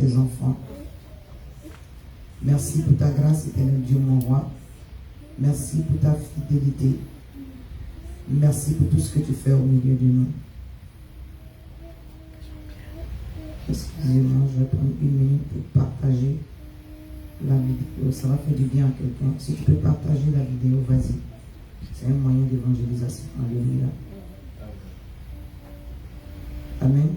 tes enfants. Merci pour ta grâce, éternel Dieu, mon roi. Merci pour ta fidélité. Merci pour tout ce que tu fais au milieu de nous. Excusez-moi, je vais prendre une minute pour partager la vidéo. Ça va faire du bien à quelqu'un. Si tu peux partager la vidéo, vas-y. C'est un moyen d'évangélisation. Alléluia. Amen.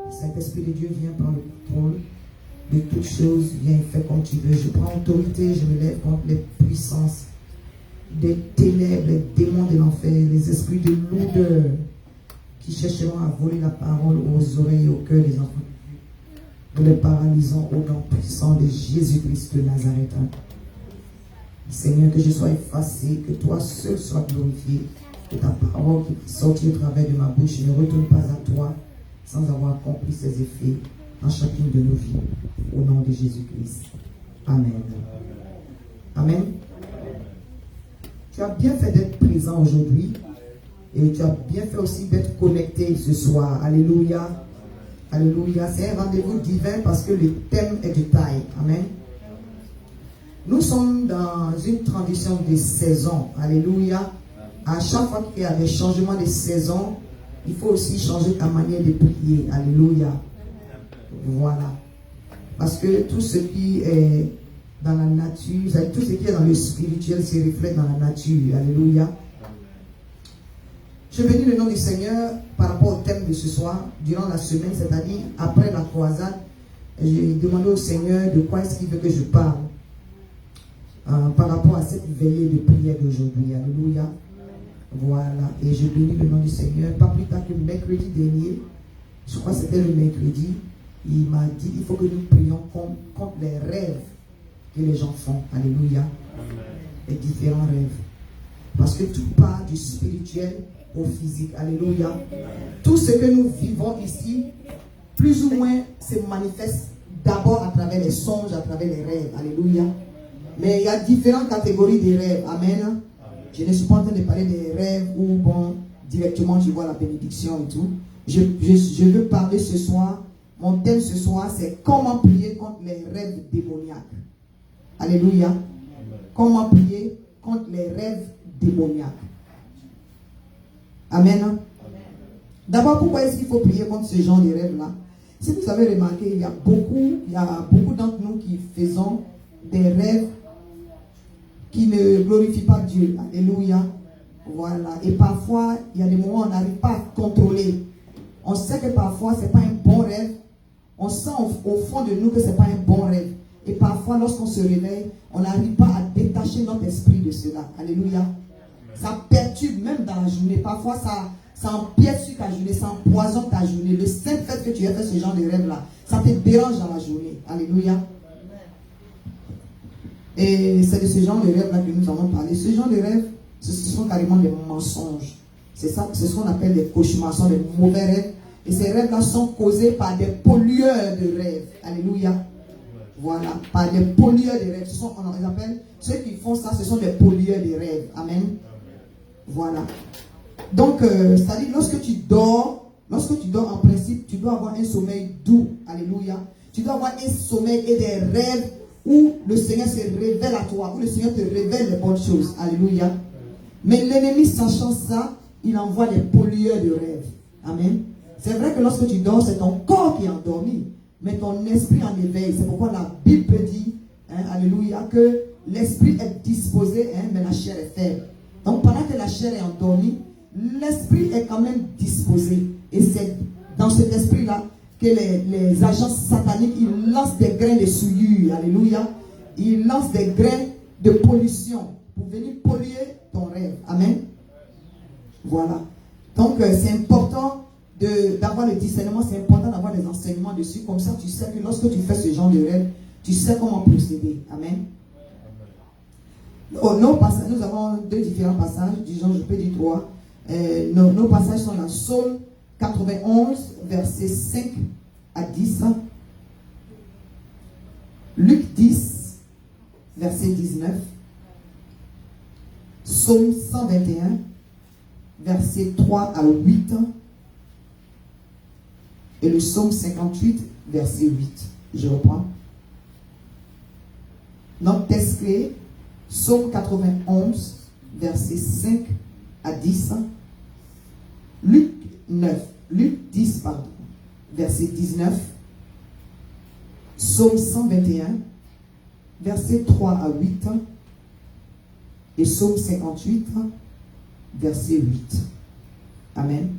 Saint-Esprit de Dieu, viens prendre le contrôle de toutes choses. Viens et fais comme tu veux. Je prends autorité, je me lève contre les puissances des ténèbres, les démons de l'enfer, les esprits de lourdeur qui chercheront à voler la parole aux oreilles et au cœur des enfants de Dieu. Nous les paralysons au nom puissant de Jésus-Christ de Nazareth. Seigneur, que je sois effacé, que toi seul sois glorifié, que ta parole qui sortit au travers de ma bouche ne retourne pas à toi sans avoir accompli ses effets dans chacune de nos vies. Au nom de Jésus-Christ. Amen. Amen. Tu as bien fait d'être présent aujourd'hui et tu as bien fait aussi d'être connecté ce soir. Alléluia. Alléluia. C'est un rendez-vous divin parce que le thème est de taille. Amen. Nous sommes dans une transition de saison. Alléluia. À chaque fois qu'il y a des changements de saison, il faut aussi changer ta manière de prier. Alléluia. Voilà. Parce que tout ce qui est dans la nature, tout ce qui est dans le spirituel se reflète dans la nature. Alléluia. Je bénis le nom du Seigneur par rapport au thème de ce soir, durant la semaine, c'est-à-dire après la croisade. J'ai demandé au Seigneur de quoi est-ce qu'il veut que je parle par rapport à cette veillée de prière d'aujourd'hui. Alléluia. Voilà. Et je bénis le nom du Seigneur. Pas plus tard que mercredi dernier, je crois que c'était le mercredi, il m'a dit il faut que nous prions contre les rêves que les gens font. Alléluia. Les différents rêves. Parce que tout part du spirituel au physique. Alléluia. Tout ce que nous vivons ici, plus ou moins, se manifeste d'abord à travers les songes, à travers les rêves. Alléluia. Mais il y a différentes catégories de rêves. Amen. Je ne suis pas en train de parler des rêves où, bon, directement tu vois la bénédiction et tout. Je veux parler ce soir. Mon thème ce soir, c'est comment prier contre les rêves démoniaques. Alléluia. Amen. Comment prier contre les rêves démoniaques. Amen. Amen. D'abord, pourquoi est-ce qu'il faut prier contre ce genre de rêves-là? Si vous avez remarqué, il y a beaucoup d'entre nous qui faisons des rêves qui ne glorifient pas Dieu. Alléluia. Voilà. Et parfois, il y a des moments où on n'arrive pas à contrôler. On sait que parfois, ce n'est pas un bon rêve. On sent au fond de nous que ce n'est pas un bon rêve. Et parfois, lorsqu'on se réveille, on n'arrive pas à détacher notre esprit de cela. Alléluia. Ça perturbe même dans la journée. Parfois, ça empiète sur ta journée, ça empoisonne ta journée. Le simple fait que tu aies fait ce genre de rêve-là, ça te dérange dans la journée. Alléluia. Et c'est de ce genre de rêve-là que nous allons parler. Ce genre de rêve, ce sont carrément des mensonges. C'est ça, c'est ce qu'on appelle des cauchemars, ce sont des mauvais rêves. Et ces rêves-là sont causés par des pollueurs de rêves. Alléluia. Voilà, par des pollueurs de rêves. On les appelle, ceux qui font ça, ce sont des pollueurs de rêves. Amen. Voilà. Donc, c'est-à-dire, lorsque tu dors, en principe, tu dois avoir un sommeil doux. Alléluia. Tu dois avoir un sommeil et des rêves où le Seigneur se révèle à toi, où le Seigneur te révèle les bonnes choses. Alléluia. Mais l'ennemi, sachant ça, il envoie des pollueurs de rêves. Amen. C'est vrai que lorsque tu dors, c'est ton corps qui est endormi, mais ton esprit en éveil. C'est pourquoi la Bible dit, alléluia, que l'esprit est disposé, mais la chair est faible. Donc pendant que la chair est endormie, l'esprit est quand même disposé. Et c'est dans cet esprit-là que les agents sataniques, ils lancent des grains de souillure. Alléluia. Ils lancent des grains de pollution pour venir polluer ton rêve. Amen. Voilà. Donc c'est important d'avoir le discernement, c'est important d'avoir des enseignements dessus. Comme ça, tu sais que lorsque tu fais ce genre de rêve, tu sais comment procéder. Amen. Nous avons deux différents passages, disons, je peux dire trois. Nos passages sont dans Psaume 91, versets 5 à 10. Luc 10, verset 19. Psaume 121, versets 3 à 8. et le psaume 58, verset 8. Je reprends. Notre texte clé, psaume 91, verset 5 à 10. Luc 10, pardon, verset 19. Psaume 121, verset 3 à 8. Et psaume 58, verset 8. Amen.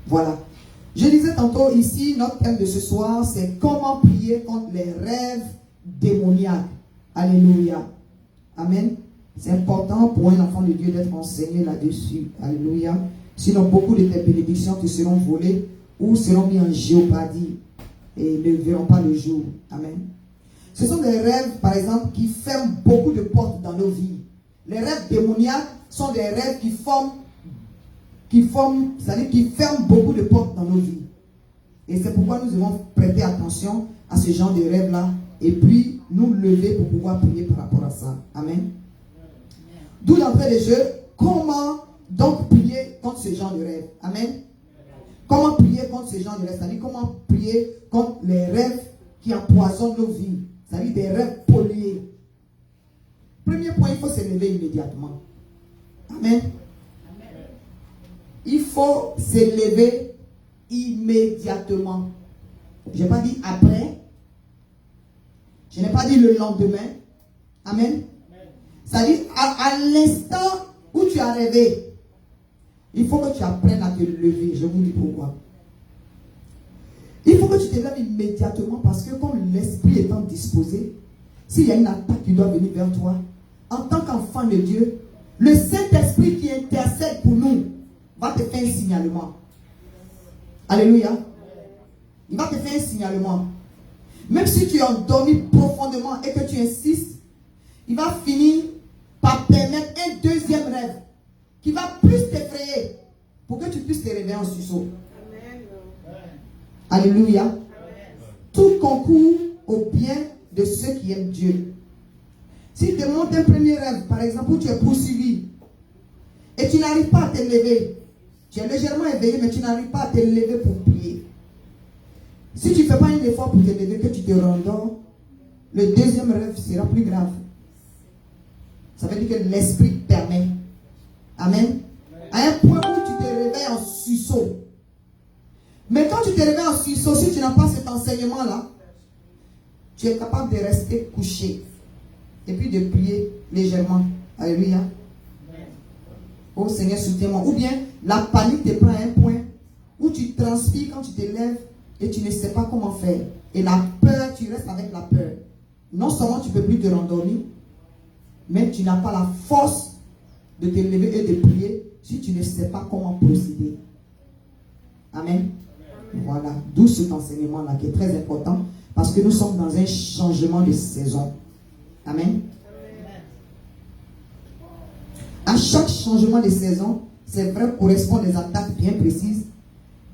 Voilà. Je disais tantôt ici, notre thème de ce soir, c'est comment prier contre les rêves démoniaques. Alléluia. Amen. C'est important pour un enfant de Dieu d'être enseigné là-dessus. Alléluia. Sinon, beaucoup de tes bénédictions te seront volées ou seront mis en géopardie et ne verront pas le jour. Amen. Ce sont des rêves, par exemple, qui ferment beaucoup de portes dans nos vies. Les rêves démoniaques sont des rêves qui c'est-à-dire qui ferment beaucoup de portes dans nos vies. Et c'est pourquoi nous devons prêter attention à ce genre de rêves-là et puis nous lever pour pouvoir prier par rapport à ça. Amen. D'où l'entrée de jeu, comment donc prier contre ce genre de rêve. Amen. Comment prier contre ce genre de rêve, c'est-à-dire comment prier contre les rêves qui empoisonnent nos vies, c'est-à-dire des rêves pollués. Premier point, il faut se lever immédiatement. Amen. Il faut se lever immédiatement. Je n'ai pas dit après. Je n'ai pas dit le lendemain. Amen. C'est-à-dire à l'instant où tu as rêvé, il faut que tu apprennes à te lever. Je vous dis pourquoi. Il faut que tu te lèves immédiatement parce que comme l'esprit étant disposé, s'il y a une attaque qui doit venir vers toi, en tant qu'enfant de Dieu, le Saint-Esprit qui intercède pour nous va te faire un signalement. Alléluia. Il va te faire un signalement. Même si tu es endormi profondément et que tu insistes, il va finir par permettre un deuxième rêve qui va plus t'effrayer pour que tu puisses te réveiller en sursaut. Alléluia. Amen. Tout concourt au bien de ceux qui aiment Dieu. Si tu te montres un premier rêve, par exemple, où tu es poursuivi et tu n'arrives pas à te lever, tu es légèrement éveillé, mais tu n'arrives pas à te lever pour prier. Si tu ne fais pas un effort pour te lever, que tu te rendors, le deuxième rêve sera plus grave. Ça veut dire que l'esprit permet. Amen. À un point où tu te réveilles en sursaut. Mais quand tu te réveilles en sursaut, si tu n'as pas cet enseignement-là, tu es capable de rester couché et puis de prier légèrement. Alléluia. Oh Seigneur, soutiens-moi. Ou bien la panique te prend à un point où tu transpires quand tu te lèves et tu ne sais pas comment faire. Et la peur, tu restes avec la peur. Non seulement tu ne peux plus te rendormir, mais tu n'as pas la force de te lever et de prier si tu ne sais pas comment procéder. Amen. Voilà, d'où cet enseignement-là qui est très important parce que nous sommes dans un changement de saison. Amen. À chaque changement de saison, c'est vrai, correspond des attaques bien précises.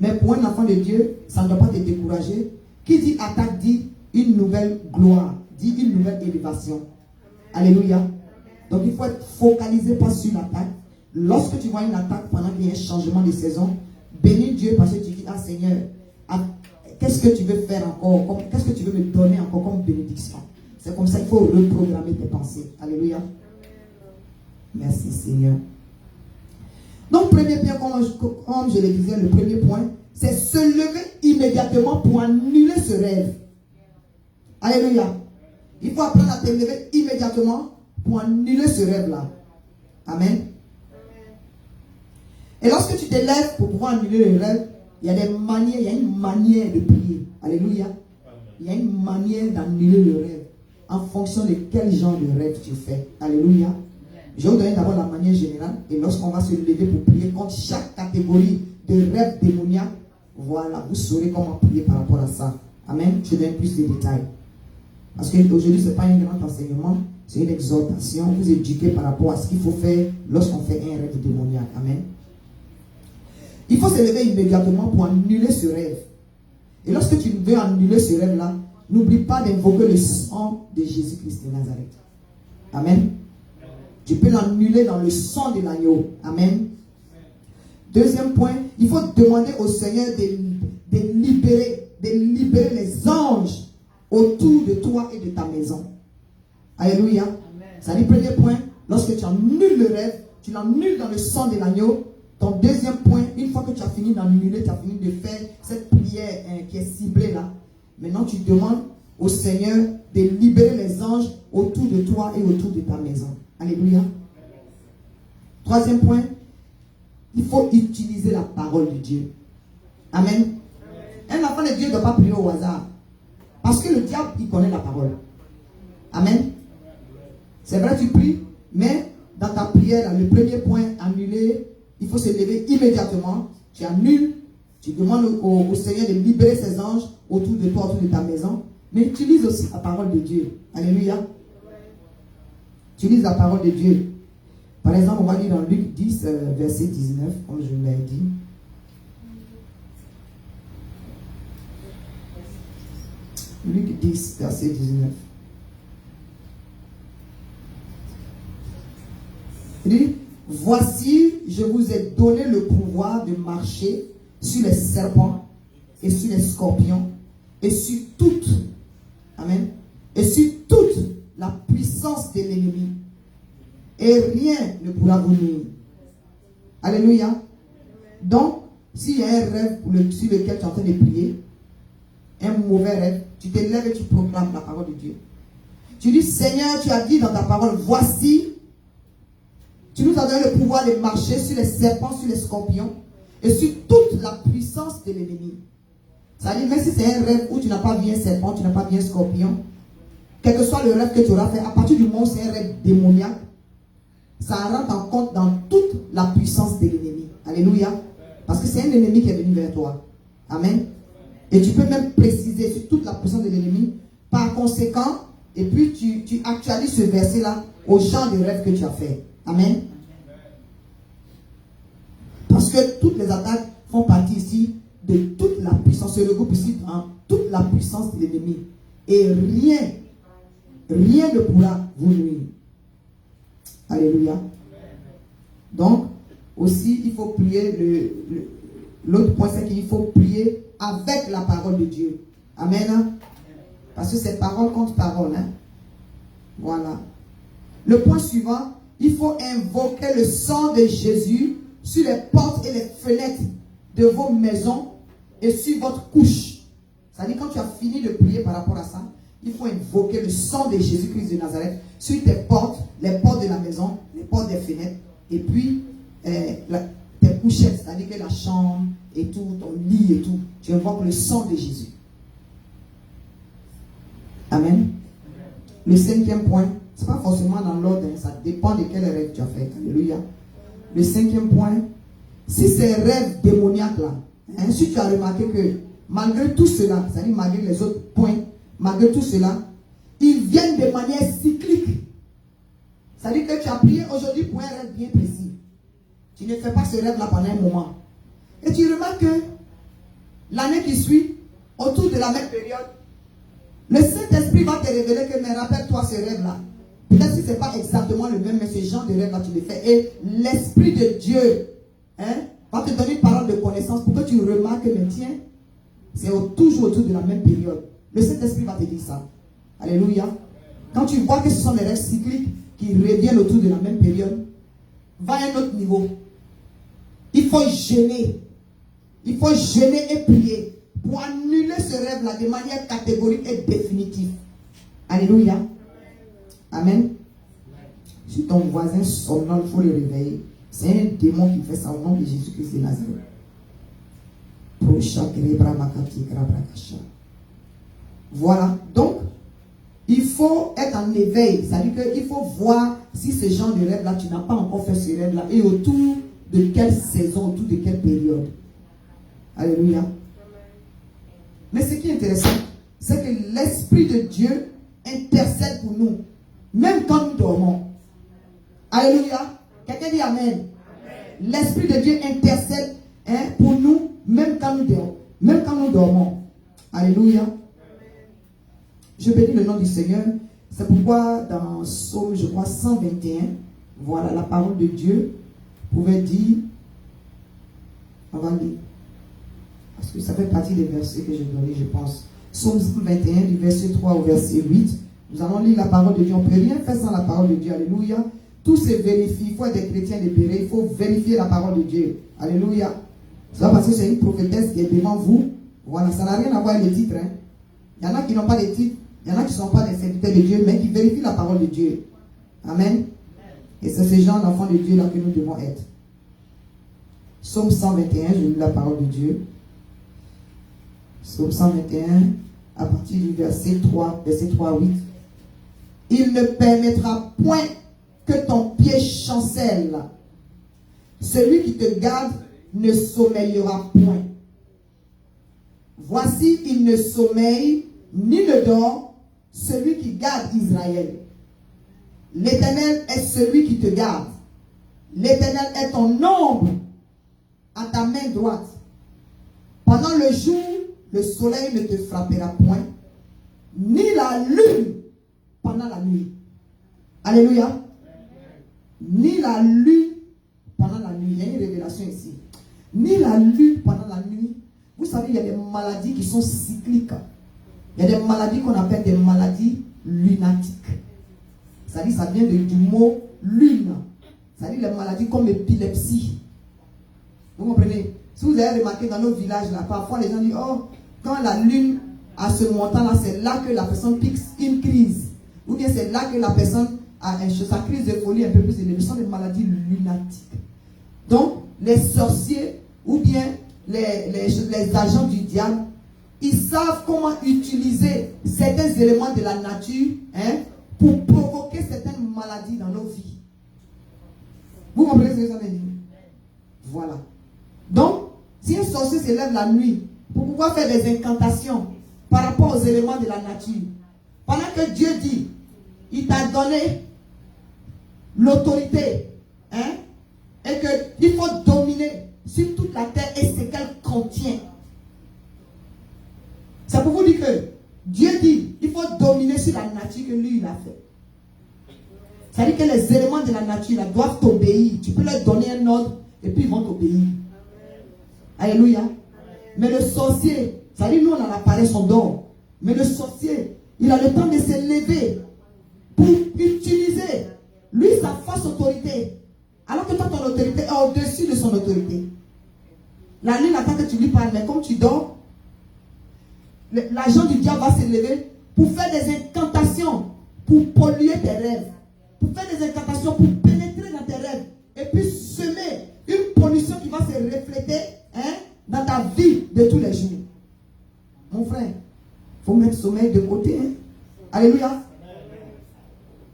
Mais pour un enfant de Dieu, ça ne doit pas te décourager. Qui dit attaque dit une nouvelle gloire, dit une nouvelle élévation. Alléluia. Donc il faut être focalisé pas sur l'attaque. Lorsque tu vois une attaque pendant qu'il y a un changement de saison, bénis Dieu parce que tu dis, ah Seigneur, qu'est-ce que tu veux faire encore? Qu'est-ce que tu veux me donner encore comme bénédiction? C'est comme ça qu'il faut reprogrammer tes pensées. Alléluia. Merci Seigneur. Donc, premier point, comme je le disais, le premier point, c'est se lever immédiatement pour annuler ce rêve. Alléluia. Il faut apprendre à te lever immédiatement pour annuler ce rêve-là. Amen. Et lorsque tu te lèves pour pouvoir annuler le rêve, il y a des manières, il y a une manière de prier. Alléluia. Il y a une manière d'annuler le rêve en fonction de quel genre de rêve tu fais. Alléluia. Je vais vous donner d'abord la manière générale et lorsqu'on va se lever pour prier contre chaque catégorie de rêve démoniaque, voilà, vous saurez comment prier par rapport à ça. Amen. Je donne plus de détails. Parce qu'aujourd'hui, ce n'est pas un grand enseignement, c'est une exhortation, vous éduquer par rapport à ce qu'il faut faire lorsqu'on fait un rêve démoniaque. Amen. Il faut se lever immédiatement pour annuler ce rêve. Et lorsque tu veux annuler ce rêve-là, n'oublie pas d'invoquer le sang de Jésus-Christ de Nazareth. Amen. Tu peux l'annuler dans le sang de l'agneau. Amen. Deuxième point, il faut demander au Seigneur de libérer les anges autour de toi et de ta maison. Alléluia. Ça dit, premier point, lorsque tu annules le rêve, tu l'annules dans le sang de l'agneau. Ton deuxième point, une fois que tu as fini d'annuler, tu as fini de faire cette prière qui est ciblée là. Maintenant, tu demandes au Seigneur de libérer les anges autour de toi et autour de ta maison. Alléluia. Troisième point, il faut utiliser la parole de Dieu. Amen. Un enfant de Dieu ne doit pas prier au hasard. Parce que le diable, il connaît la parole. Amen. C'est vrai, tu pries, mais dans ta prière, le premier point, annuler, il faut se lever immédiatement. Tu annules, tu demandes au Seigneur de libérer ses anges autour de toi, autour de ta maison. Mais utilise aussi la parole de Dieu. Alléluia. Utilise la parole de Dieu. Par exemple, on va lire dans Luc 10, verset 19, comme je l'ai dit. Luc 10, verset 19. Il dit, voici, je vous ai donné le pouvoir de marcher sur les serpents et sur les scorpions et sur toute, amen, et sur toute la puissance de l'ennemi. Et rien ne pourra vous nuire. Alléluia. Donc, s'il y a un rêve sur lequel tu es en train de prier, un mauvais rêve, tu te lèves et tu proclames la parole de Dieu. Tu dis, Seigneur, tu as dit dans ta parole, voici, tu nous as donné le pouvoir de marcher sur les serpents, sur les scorpions et sur toute la puissance de l'ennemi. Ça dit, même si c'est un rêve où tu n'as pas vu un serpent, tu n'as pas vu un scorpion, quel que soit le rêve que tu auras fait, à partir du moment où c'est un rêve démoniaque, ça rentre en compte dans toute la puissance de l'ennemi. Alléluia. Parce que c'est un ennemi qui est venu vers toi. Amen. Et tu peux même préciser sur toute la puissance de l'ennemi. Par conséquent, et puis tu actualises ce verset-là au genre de rêve que tu as fait. Amen. Parce que toutes les attaques font partie ici de toute la puissance. Se regroupe ici dans toute la puissance de l'ennemi. Et rien ne pourra vous nuire. Alléluia. Donc, aussi, il faut prier. L'autre point, c'est qu'il faut prier avec la parole de Dieu. Amen. Parce que c'est parole contre parole. Hein? Voilà. Le point suivant, il faut invoquer le sang de Jésus sur les portes et les fenêtres de vos maisons et sur votre couche. C'est-à-dire, quand tu as fini de prier par rapport à ça, il faut invoquer le sang de Jésus-Christ de Nazareth sur tes portes, les portes de la maison, les portes des fenêtres, et puis tes couchettes, c'est-à-dire que la chambre et tout, ton lit et tout. Tu invoques le sang de Jésus. Amen. Le cinquième point, ce n'est pas forcément dans l'ordre, ça dépend de quel rêve tu as fait. Alléluia. Le cinquième point, si ces rêves démoniaques là, si tu as remarqué que malgré tout cela, c'est-à-dire malgré les autres points, malgré tout cela, ils viennent de manière cyclique. C'est-à-dire que tu as prié aujourd'hui pour un rêve bien précis. Tu ne fais pas ce rêve-là pendant un moment. Et tu remarques que l'année qui suit, autour de la même période, le Saint-Esprit va te révéler que, mais rappelle-toi ce rêve-là. Peut-être que ce n'est pas exactement le même, mais ce genre de rêve-là, tu le fais. Et l'Esprit de Dieu va te donner une parole de connaissance pour que tu remarques, mais tiens, c'est toujours autour de la même période. Le Saint-Esprit va te dire ça. Alléluia. Quand tu vois que ce sont les rêves cycliques qui reviennent autour de la même période, va à un autre niveau. Il faut jeûner. Il faut jeûner et prier pour annuler ce rêve-là de manière catégorique et définitive. Alléluia. Amen. Si ton voisin somnole, il faut le réveiller. C'est un démon qui fait ça au nom de Jésus-Christ de Nazareth. Voilà. Donc, il faut être en éveil. C'est-à-dire qu'il faut voir si ce genre de rêve-là, tu n'as pas encore fait ce rêve-là. Et autour de quelle saison, autour de quelle période. Alléluia. Mais ce qui est intéressant, c'est que l'Esprit de Dieu intercède pour nous, même quand nous dormons. Alléluia. Quelqu'un dit Amen. L'Esprit de Dieu intercède pour nous, même quand nous dormons. Alléluia. Je bénis le nom du Seigneur. C'est pourquoi dans Psaume, je crois, 121, voilà, la parole de Dieu pouvait dire, on va lire. Parce que ça fait partie des versets que j'ai donnés, je pense. Psaume 21, du verset 3 au verset 8. Nous allons lire la parole de Dieu. On ne peut rien faire sans la parole de Dieu. Alléluia. Tout se vérifie. Il faut être des chrétiens libérés. Il faut vérifier la parole de Dieu. Alléluia. C'est pas parce que c'est une prophétesse qui est devant vous. Voilà, ça n'a rien à voir avec les titres. Hein. Il y en a qui n'ont pas de titres. Il y en a qui ne sont pas des serviteurs de Dieu, mais qui vérifient la parole de Dieu. Amen. Et c'est ces gens d'enfants de Dieu là que nous devons être. Psaume 121, je lis la parole de Dieu. Psaume 121, à partir du verset 3 à 8. Il ne permettra point que ton pied chancelle. Celui qui te garde ne sommeillera point. Voici, il ne sommeille ni ne dort celui qui garde Israël. L'Éternel est celui qui te garde. L'Éternel est ton ombre à ta main droite. Pendant le jour, le soleil ne te frappera point, ni la lune pendant la nuit. Alléluia. Ni la lune pendant la nuit. Il y a une révélation ici. Ni la lune pendant la nuit. Vous savez, il y a des maladies qui sont cycliques. Il y a des maladies qu'on appelle des maladies lunatiques. C'est-à-dire, ça vient du mot lune. C'est-à-dire les maladies comme l'épilepsie. Vous comprenez? Si vous avez remarqué dans nos villages, là, parfois les gens disent, oh, quand la lune a ce montant-là, c'est là que la personne pique une crise. Ou bien c'est là que la personne a sa crise de folie un peu plus élevée. Ce sont des maladies lunatiques. Donc, les sorciers ou bien les agents du diable, ils savent comment utiliser certains éléments de la nature pour provoquer certaines maladies dans nos vies. Vous comprenez ce que ça veut dire? Voilà. Donc, si un sorcier se lève la nuit pour pouvoir faire des incantations par rapport aux éléments de la nature, pendant que Dieu dit, il t'a donné l'autorité, et qu'il faut dominer sur toute la terre et ce qu'elle contient. C'est pour vous dire que Dieu dit, il faut dominer sur la nature que lui, il a fait. C'est-à-dire que les éléments de la nature là, doivent t'obéir. Tu peux leur donner un ordre et puis ils vont t'obéir. Alléluia. Amen. Mais le sorcier, c'est-à-dire nous on en apparaît son don. Mais le sorcier, il a le temps de se lever pour utiliser, lui, sa fausse autorité. Alors que toi, ton autorité est au-dessus de son autorité. La nuit, attend que tu lui parles, mais comme tu dors, l'agent du diable va se lever pour faire des incantations, pour polluer tes rêves, pour faire des incantations, pour pénétrer dans tes rêves, et puis semer une pollution qui va se refléter dans ta vie de tous les jours. Mon frère, il faut mettre le sommeil de côté. Alléluia.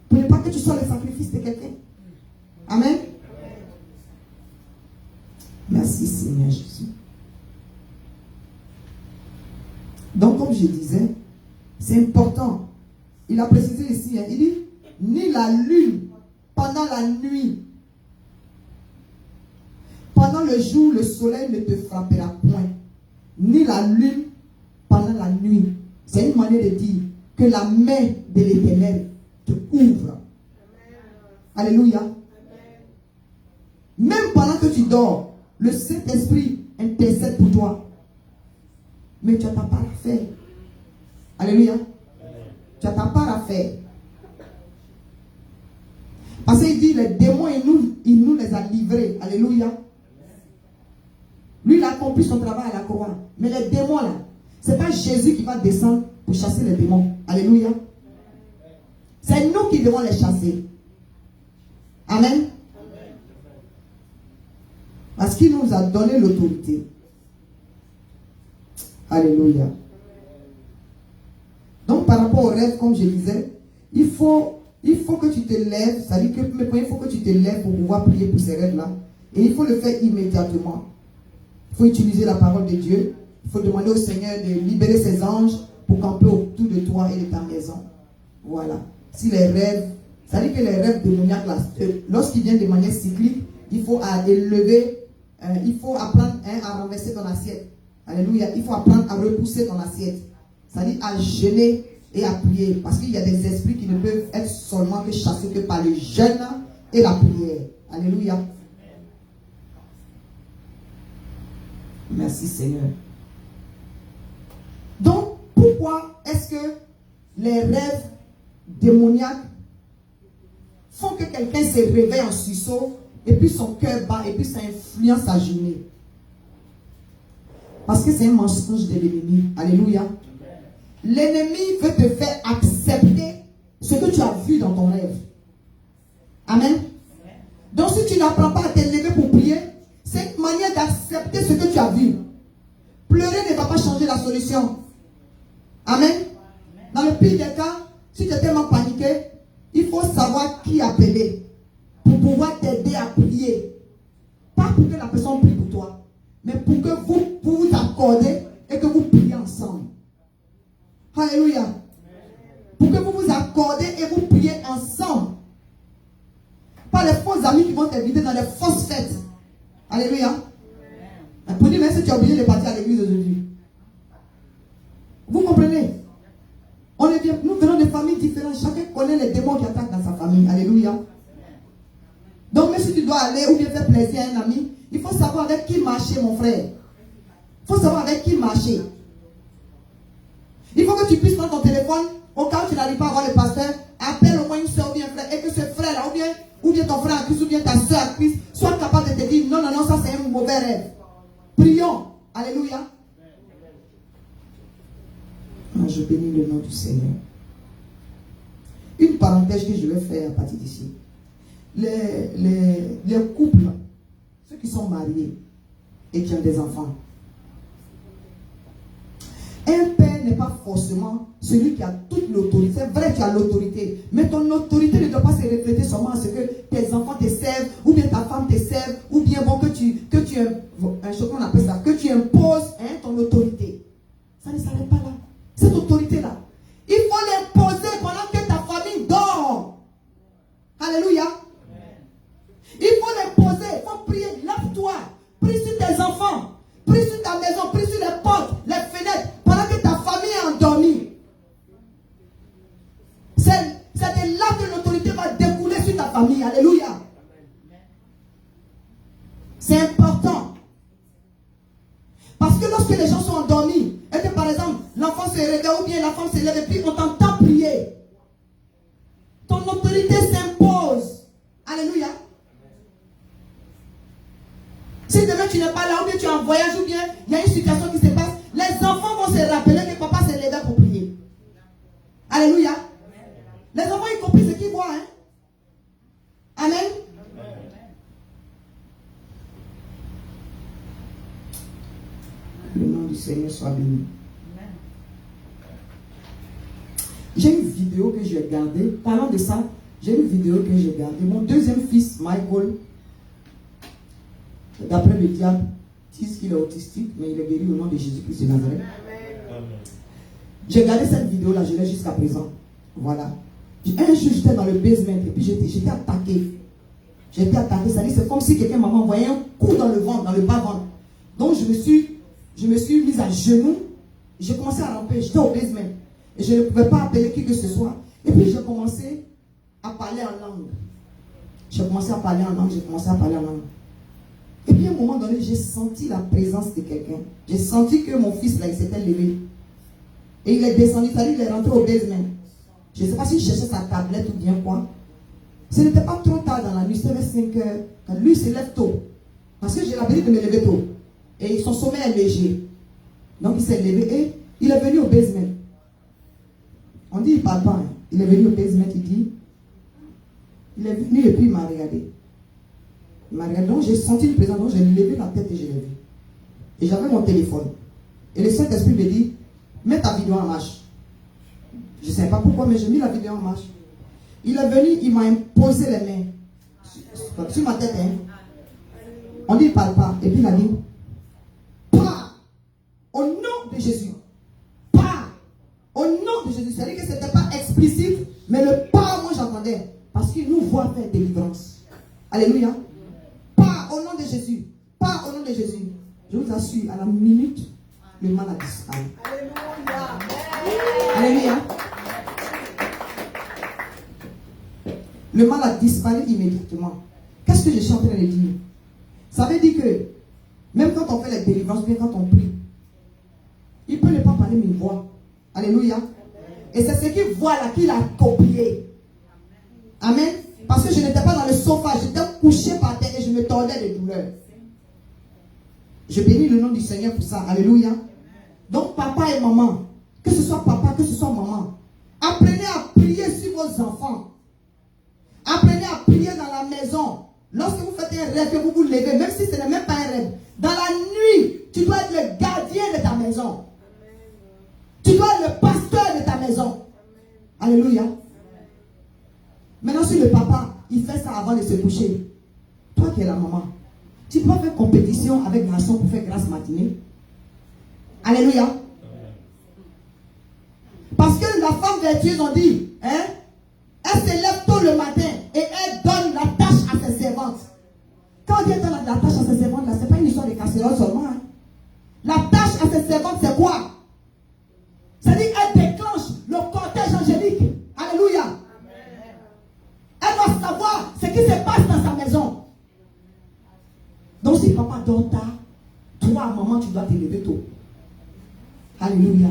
Pour ne pas que tu sois le sacrifice de quelqu'un. Amen. Merci Seigneur Jésus. Donc comme je disais, c'est important. Il a précisé ici, il dit, ni la lune pendant la nuit. Pendant le jour, le soleil ne te frappera point. Ni la lune pendant la nuit. C'est une manière de dire que la main de l'Éternel te couvre. Alléluia. Même pendant que tu dors, le Saint-Esprit intercède pour toi. Mais tu n'as ta part à faire. Alléluia. Tu as ta part à faire. Parce qu'il dit, les démons, il nous les a livrés. Alléluia. Lui, il a accompli son travail à la croix. Mais les démons, là, ce n'est pas Jésus qui va descendre pour chasser les démons. Alléluia. C'est nous qui devons les chasser. Amen. Parce qu'il nous a donné l'autorité. Alléluia. Donc, par rapport au rêve, comme je disais, il faut que tu te lèves. C'est-à-dire que, il faut que tu te lèves pour pouvoir prier pour ces rêves-là. Et il faut le faire immédiatement. Il faut utiliser la parole de Dieu. Il faut demander au Seigneur de libérer ses anges pour camper autour de toi et de ta maison. Voilà. Si les rêves, c'est-à-dire que les rêves démoniaques, lorsqu'ils viennent de manière cyclique, il faut élever, il faut apprendre à renverser ton assiette. Alléluia. Il faut apprendre à repousser ton assiette. C'est-à-dire à jeûner et à prier. Parce qu'il y a des esprits qui ne peuvent être seulement que chassés que par le jeûne et la prière. Alléluia. Merci Seigneur. Donc, pourquoi est-ce que les rêves démoniaques font que quelqu'un se réveille en sursaut et puis son cœur bat et puis ça influence sa journée? Parce que c'est un mensonge de l'ennemi. Alléluia. L'ennemi veut te faire accepter ce que tu as vu dans ton rêve. Amen. Donc si tu n'apprends pas à te lever pour prier, c'est une manière d'accepter ce que tu as vu. Pleurer ne va pas changer la solution. Amen. Dans le pire des cas, si tu es tellement paniqué, il faut savoir qui appeler pour pouvoir t'aider à prier. Pas pour que la personne prie pour toi, mais pour que vous vous accordez et que vous priez ensemble. Alléluia. Pour que vous vous accordez et vous priez ensemble. Pas les faux amis qui vont t'inviter dans les fausses fêtes. Alléluia. Pour dire, mais si tu es obligé de partir à l'église aujourd'hui. Vous comprenez? Nous venons de familles différentes. Chacun connaît les démons qui attaquent dans sa famille. Alléluia. Donc, même si tu dois aller ou bien faire plaisir à un ami, il faut savoir avec qui marcher, mon frère. Il faut savoir avec qui marcher. Il faut que tu puisses prendre ton téléphone. Au cas où tu n'arrives pas à voir le pasteur, appelle au moins une soeur ou bien un frère. Et que ce frère-là, ou bien ton frère à Christ, ou bien ta soeur à Christ, soit capable de te dire, non, non, non, ça c'est un mauvais rêve. Prions. Alléluia. Je bénis le nom du Seigneur. Une parenthèse que je vais faire à partir d'ici. Les couples, ceux qui sont mariés et qui ont des enfants. Un père n'est pas forcément celui qui a toute l'autorité. C'est vrai qu'il a l'autorité, mais ton autorité ne doit pas se refléter seulement à ce que tes enfants te servent, ou bien ta femme te serve, ou bien bon, que tu qu'on appelle ça, que tu imposes ton autorité. Ça ne s'arrête pas là. Cette autorité-là, il faut l'imposer pendant que ta famille dort. Alléluia. Il faut l'imposer, il faut prier, lève-toi, prie sur tes enfants, prie sur ta maison, prie sur les portes, les fenêtres, pendant que ta famille est endormie. C'est de là que l'autorité va découler sur ta famille. Alléluia. C'est important. Parce que lorsque les gens sont endormis, et que par exemple, l'enfant se réveille ou bien la femme se lève et puis on t'entend prier, ton autorité s'impose. Alléluia. Si demain tu n'es pas là, ou bien tu es en voyage, ou bien il y a une situation qui se passe, les enfants vont se rappeler que papa s'est levé pour prier. Alléluia. Les enfants, ils comprennent ce qu'ils voient. Hein? Amen. Le nom du Seigneur soit béni. J'ai une vidéo que j'ai gardée. Parlant de ça, j'ai une vidéo que j'ai gardée. Mon deuxième fils, Michael, d'après le diable, disent qu'il est autistique, mais il est guéri au nom de Jésus-Christ de Nazareth. J'ai gardé cette vidéo-là, je l'ai jusqu'à présent. Voilà. Un jour, j'étais dans le basement et puis j'étais attaqué. J'étais attaqué, ça dit, c'est comme si quelqu'un m'a envoyé un coup dans le ventre, dans le bas-ventre. Donc, je me suis mise à genoux. J'ai commencé à ramper, j'étais au basement. Et je ne pouvais pas appeler qui que ce soit. Et puis, j'ai commencé à parler en langue. J'ai commencé à parler en langue. Et puis, à un moment donné, j'ai senti la présence de quelqu'un. J'ai senti que mon fils, là, il s'était levé. Et il est descendu, il est rentré au basement. Je ne sais pas s'il cherchait sa tablette ou bien quoi. Ce n'était pas trop tard dans la nuit, c'était vers 5 heures. Quand lui se lève tôt. Parce que j'ai l'habitude de me lever tôt. Et son sommeil est léger. Donc il s'est levé et il est venu au basement. On dit il ne parle pas. Hein. Il est venu au basement, il dit. Il est venu et puis il m'a regardé. Il m'a regardé. Donc j'ai senti une présence, donc j'ai levé la tête et je l'ai vu. Et j'avais mon téléphone. Et le Saint-Esprit me dit, mets ta vidéo en marche. Je ne sais pas pourquoi, mais j'ai mis la vidéo en marche. Il est venu, il m'a imposé les mains sur ma tête. Hein. On dit il ne parle pas. Et puis il a dit, pas au nom de Jésus. Pas au nom de Jésus. C'est-à-dire que ce n'était pas explicite, mais le pas, moi j'entendais. Parce qu'il nous voit faire délivrance. Alléluia. Pas au nom de Jésus. Pas au nom de Jésus. Je vous assure, à la minute, le mal a disparu. Alléluia. Alléluia. Le mal a disparu immédiatement. Qu'est-ce que je suis en train de dire? Ça veut dire que même quand on fait la délivrance, bien quand on prie, il peut ne pas parler, mais il voit. Alléluia. Et c'est ce qu'il voit là qu'il a copié. Amen. Parce que je n'étais pas dans le sofa, j'étais couché par terre et je me tordais de douleur. Je bénis le nom du Seigneur pour ça. Alléluia. Donc papa et maman, que ce soit papa, que ce soit maman, apprenez à prier sur vos enfants. Apprenez à prier dans la maison. Lorsque vous faites un rêve, que vous vous levez, même si ce n'est même pas un rêve, dans la nuit, tu dois être le gardien de ta maison. Tu dois être le pasteur de ta maison. Alléluia. Maintenant, si le papa, il fait ça avant de se coucher, toi qui es la maman, tu peux faire compétition avec garçon pour faire grâce matinée. Alléluia. Parce que la femme vertueuse, on dit, hein, elle se lève tôt le matin et elle donne la tâche à ses servantes. Quand on dit elle donne la tâche à ses servantes, là, ce n'est pas une histoire de casserole seulement. Hein. La tâche à ses servantes, c'est quoi? C'est-à-dire qu'elle déclenche le cortège angélique. Alléluia. Elle doit savoir ce qui se passe dans sa maison. Donc si papa dort tard, toi, maman, tu dois te lever tôt. Alléluia.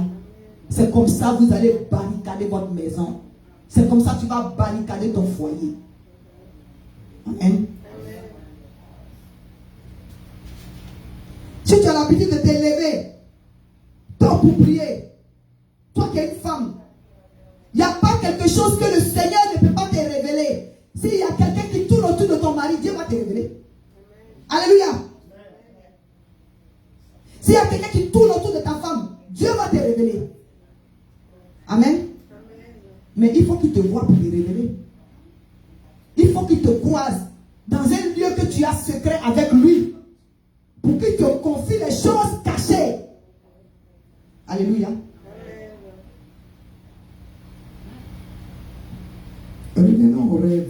C'est comme ça que vous allez barricader votre maison. C'est comme ça que tu vas barricader ton foyer. Amen. Si tu as l'habitude de te lever tôt pour prier, toi qui es une femme, il n'y a pas quelque chose que le Seigneur ne peut pas te révéler. S'il y a quelqu'un qui tourne autour de ton mari, Dieu va te révéler. Alléluia. S'il y a quelqu'un qui tourne autour de ta femme, Dieu va te révéler. Amen. Mais il faut qu'il te voie pour te révéler. Il faut qu'il te croise dans un lieu que tu as secret avec lui. Pour qu'il te confie les choses cachées. Alléluia. Revenons au rêve.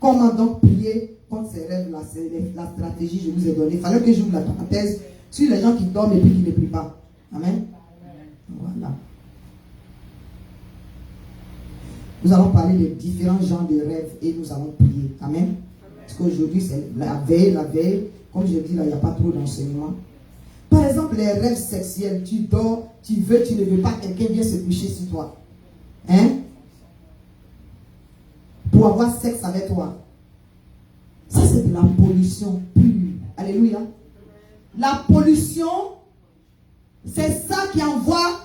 Comment donc prier contre ces rêves-là? C'est la stratégie que je vous ai donnée. Il fallait que j'ouvre la parenthèse sur les gens qui dorment et puis qui ne prient pas. Amen. Voilà. Nous allons parler des différents genres de rêves et nous allons prier. Amen. Parce qu'aujourd'hui, c'est la veille. Comme je dis là, il n'y a pas trop d'enseignement. Par exemple, les rêves sexuels. Tu dors, tu ne veux pas, quelqu'un vient se coucher sur toi. Hein? Pour avoir sexe avec toi. Ça, c'est de la pollution pure. Alléluia. La pollution, c'est ça qui envoie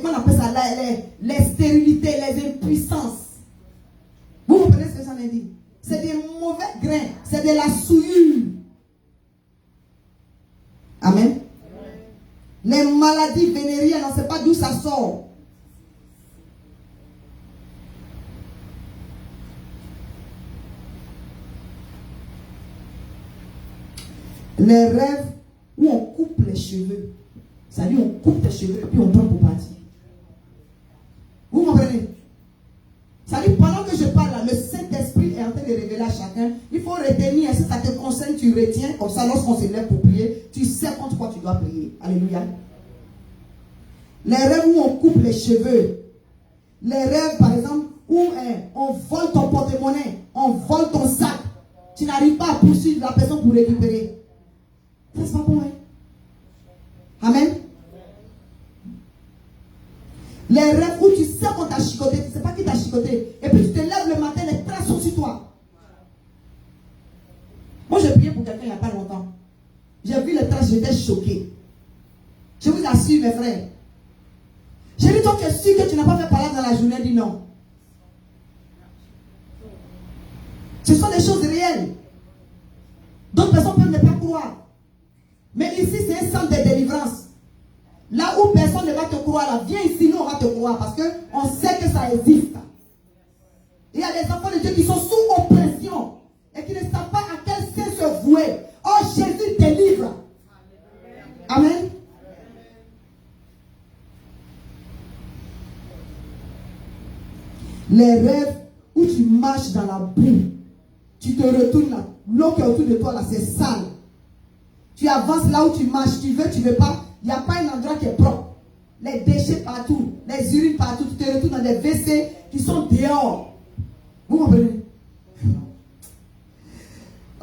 comment on appelle ça, les stérilités, les impuissances. Vous comprenez ce que j'en ai dit? C'est des mauvais grains, c'est de la souillure. Amen. Les maladies vénériennes, on ne sait pas d'où ça sort. Les rêves où on coupe les cheveux. C'est-à-dire on coupe tes cheveux et puis on donne pour partir. Vous comprenez? C'est-à-dire pendant que je parle là, le Saint-Esprit est en train de révéler à chacun. Il faut retenir, si ça te concerne, tu retiens. Comme ça, lorsqu'on se lève pour prier, tu sais contre quoi tu dois prier. Alléluia. Les rêves où on coupe les cheveux. Les rêves, par exemple, où on vole ton porte-monnaie, on vole ton sac. Tu n'arrives pas à poursuivre la personne pour récupérer. Ça, c'est pas bon, hein? Amen. Les rêves où tu sais qu'on t'a chicoté, tu ne sais pas qui t'a chicoté, et puis tu te lèves le matin, les traces sont sur toi. Moi, j'ai prié pour quelqu'un il n'y a pas longtemps. J'ai vu les traces, j'étais choqué. Je vous assure, mes frères. J'ai dit, toi, tu es sûr que tu n'as pas fait parler dans la journée? Dit non. Ce sont des choses réelles. D'autres personnes peuvent ne pas croire. Mais ici, c'est un centre de délivrance. Là où personne ne va te croire, là, viens ici, nous on va te croire parce qu'on sait que ça existe. Il y a des enfants de Dieu qui sont sous oppression et qui ne savent pas à quel sein se vouer. Oh, Jésus délivre. Amen. Les rêves où tu marches dans la boue, tu te retournes là, l'eau qui est autour de toi là, c'est sale. Tu avances là où tu marches, tu veux pas. Il n'y a pas un endroit qui est propre. Les déchets partout, les urines partout. Tu te retrouves dans des WC qui sont dehors. Vous comprenez?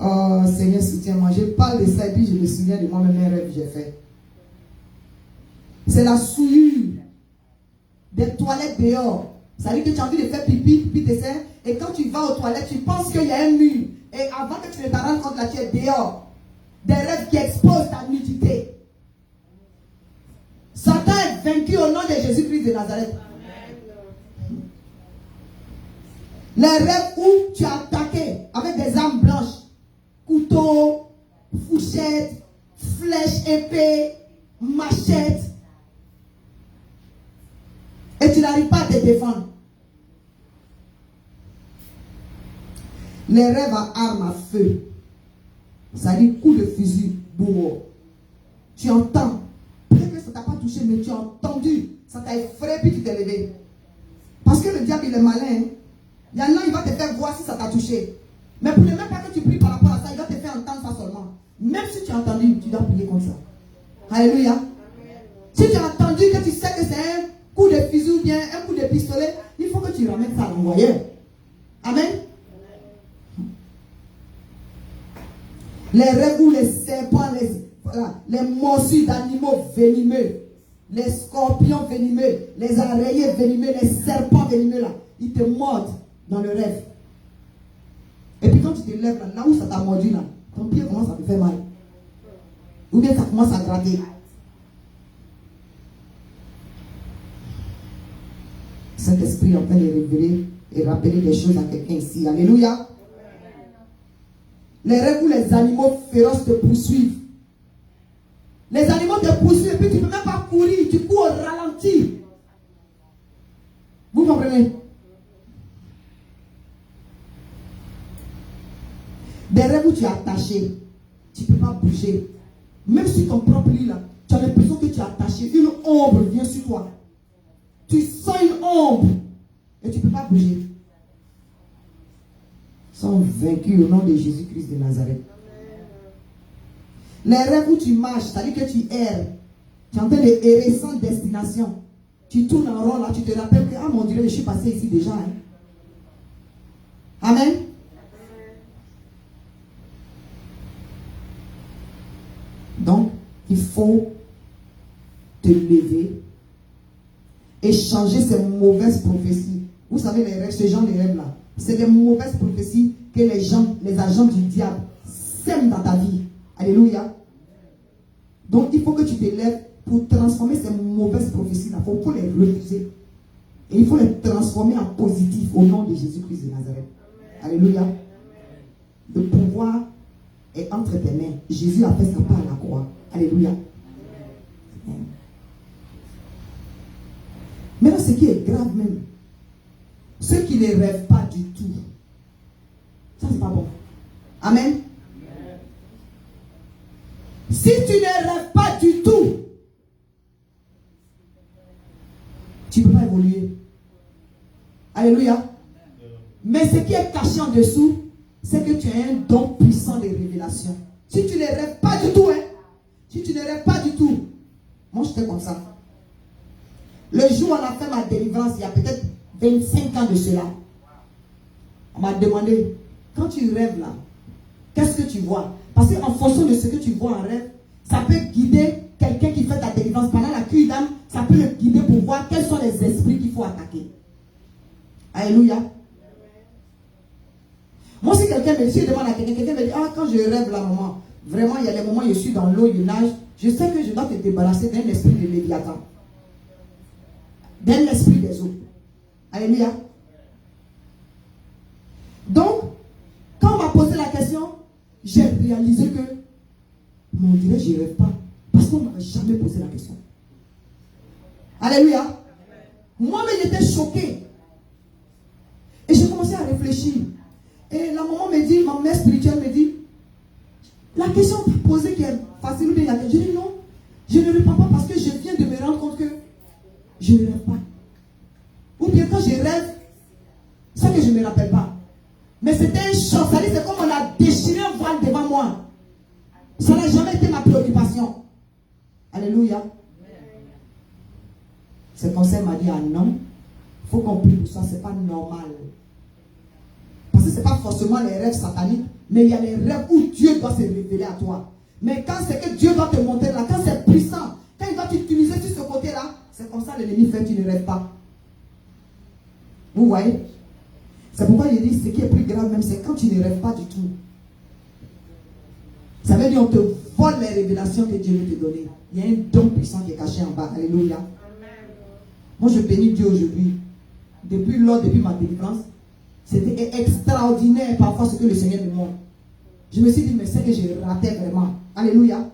Oh Seigneur, soutiens-moi. Je parle de ça et puis je me souviens de moi-même un rêve que j'ai fait. C'est la souillure des toilettes dehors. Ça veut dire que tu as envie de faire pipi, pipi dessert. Et quand tu vas aux toilettes, tu penses qu'il y a un mur. Et avant que tu ne t'en rendes compte, là, tu es dehors. Des rêves qui exposent ta nudité. Satan est vaincu au nom de Jésus-Christ de Nazareth. Les rêves où tu as attaqué avec des armes blanches, couteau, fourchette, flèche, épée, machette, et tu n'arrives pas à te défendre. Les rêves à armes à feu, ça dit coup de fusil, boum. Tu entends, peut-être que ça ne t'a pas touché, mais tu as entendu, ça t'a effrayé, puis tu t'es levé. Parce que le diable, il est malin. Hein? Il y en a, il va te faire voir si ça t'a touché. Mais pour ne même pas que tu pries par rapport à ça, il va te faire entendre ça seulement. Même si tu as entendu, tu dois prier comme ça. Alléluia. Si tu as entendu que tu sais que c'est un coup de fusil ou bien un coup de pistolet, il faut que tu ramènes ça à l'envoyeur. Amen. Les rêves où les serpents, les morsures d'animaux venimeux, les scorpions venimeux, les araignées venimeux, les serpents venimeux là, ils te mordent dans le rêve. Et puis quand tu te lèves là où ça t'a mordu là, ton pied commence à te faire mal. Ou bien ça commence à gratter. Saint-Esprit est en train de révéler et rappeler des choses à quelqu'un ici. Alléluia. Les rêves où les animaux féroces te poursuivent. Les animaux te poursuivent et puis tu ne peux même pas courir, tu cours au ralenti. Vous comprenez? Des rêves où tu es attaché, tu ne peux pas bouger. Même sur ton propre lit là, tu as l'impression que tu es attaché. Une ombre vient sur toi. Tu sens une ombre et tu ne peux pas bouger. Ils sont vaincus au nom de Jésus-Christ de Nazareth. Les rêves où tu marches, c'est-à-dire que tu erres. Tu es en train de errer sans destination. Tu tournes en rond là, tu te rappelles que, ah mon Dieu, je suis passé ici déjà. Hein. Amen. Donc, il faut te lever et changer ces mauvaises prophéties. Vous savez, les rêves, ce genre de rêves-là, c'est des mauvaises prophéties que les agents du diable sèment dans ta vie. Alléluia. Donc, il faut que tu te lèves pour transformer ces mauvaises prophéties-là. Il faut les refuser. Et il faut les transformer en positif au nom de Jésus-Christ de Nazareth. Alléluia. Le pouvoir est entre tes mains. Jésus a fait sa part à la croix. Alléluia. Maintenant, ce qui est grave même, ceux qui ne rêvent pas du tout, ça c'est pas bon. Amen. Si tu ne rêves pas du tout, tu ne peux pas évoluer. Alléluia. Mais ce qui est caché en dessous, c'est que tu as un don puissant de révélation. Si tu ne rêves pas du tout, hein, si tu ne rêves pas du tout, moi j'étais comme ça. Le jour où on a fait ma délivrance, il y a peut-être 25 ans de cela, on m'a demandé, quand tu rêves là, qu'est-ce que tu vois? Parce qu'en fonction de ce que tu vois en rêve, ça peut guider quelqu'un qui fait ta délivrance. Pendant la cueille d'âme, ça peut le guider pour voir quels sont les esprits qu'il faut attaquer. Alléluia. Moi, si quelqu'un me dit, si je demande à quelqu'un me dit, ah, quand je rêve là, maman, vraiment, il y a des moments où je suis dans l'eau, je nage, je sais que je dois te débarrasser d'un esprit de Léviathan. D'un esprit des eaux. Alléluia. Donc, quand on m'a posé la question, j'ai réalisé que, on dirait que je ne rêve pas. Parce qu'on ne m'avait jamais posé la question. Alléluia. Moi-même, j'étais choqué. Et j'ai commencé à réfléchir. Et la maman me dit, ma mère spirituelle me dit, la question posée qui est facile, ou bien je dis non, je ne réponds pas parce que je viens de me rendre compte que je ne rêve pas. Ou bien quand je rêve, c'est que je ne me rappelle pas. Mais c'était un choc, c'est comme on a déchiré un voile devant moi. Ça n'a jamais été ma préoccupation. Alléluia. Ce conseil m'a dit, ah non, il faut qu'on prie pour ça, c'est pas normal. Parce que ce n'est pas forcément les rêves sataniques, mais il y a les rêves où Dieu doit se révéler à toi. Mais quand c'est que Dieu doit te montrer là, quand c'est puissant, Quand il va t'utiliser sur ce côté-là, c'est comme ça l'ennemi fait, tu ne rêves pas. Vous voyez? C'est pourquoi il dit, ce qui est plus grave même, c'est quand tu ne rêves pas du tout. Ça veut dire on te vole les révélations que Dieu veut te donner. Il y a un don puissant qui est caché en bas. Alléluia. Moi, je bénis Dieu aujourd'hui. Depuis ma délivrance, c'était extraordinaire parfois ce que le Seigneur me montre. Je me suis dit, mais c'est que j'ai raté vraiment. Alléluia.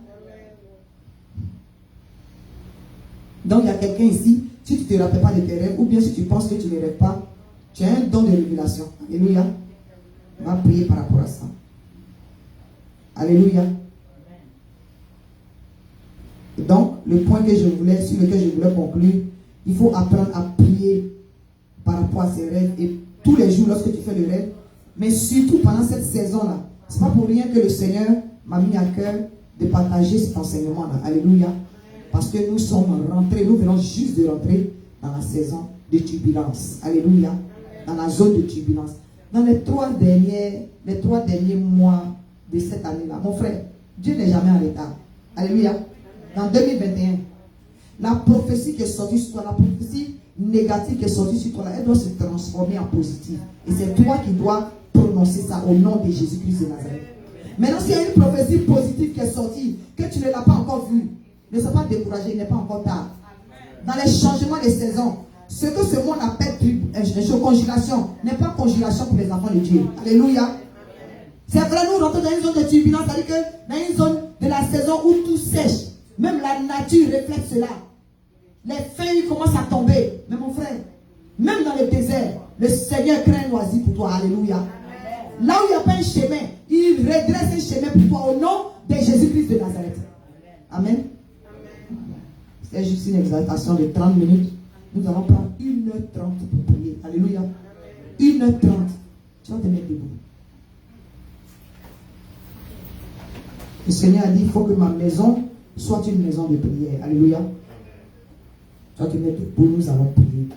Donc, il y a quelqu'un ici, si tu ne te rappelles pas de tes rêves, ou bien si tu penses que tu ne rêves pas, tu as un don de révélation. Alléluia. On va prier par rapport à ça. Alléluia. Donc, le point sur lequel je voulais conclure, il faut apprendre à prier par rapport à ses rêves. Et tous les jours, lorsque tu fais le rêve, mais surtout pendant cette saison-là, c'est pas pour rien que le Seigneur m'a mis à cœur de partager cet enseignement-là. Alléluia. Parce que nous sommes rentrés, nous venons juste de rentrer dans la saison de turbulence. Alléluia. Dans la zone de turbulence. Dans les trois derniers mois de cette année-là, mon frère, Dieu n'est jamais en retard. Alléluia. Dans 2021, la prophétie qui est sortie sur toi, la prophétie négative qui est sortie sur toi, elle doit se transformer en positive. Et c'est toi qui dois prononcer ça au nom de Jésus-Christ de Nazareth. Maintenant, s'il y a une prophétie positive qui est sortie, que tu ne l'as pas encore vue, ne sois pas découragé, il n'est pas encore tard. Dans les changements des saisons, ce que ce monde appelle conjuration n'est pas conjuration pour les enfants de Dieu. Alléluia. C'est vrai, nous rentrons dans une zone de turbulence, c'est-à-dire que dans une zone de la saison où tout sèche, même la nature reflète cela. Les feuilles commencent à tomber. Mais mon frère, même dans le désert, le Seigneur crée un oasis pour toi. Alléluia. Là où il n'y a pas un chemin, il redresse un chemin pour toi au nom de Jésus-Christ de Nazareth. Amen. C'est juste une exaltation de 30 minutes. Nous allons prendre 1h30 pour prier. Alléluia. 1h30. Tu vas te mettre debout. Le Seigneur a dit, il faut que ma maison soit une maison de prière. Alléluia. Tu vas te mettre debout, nous allons prier.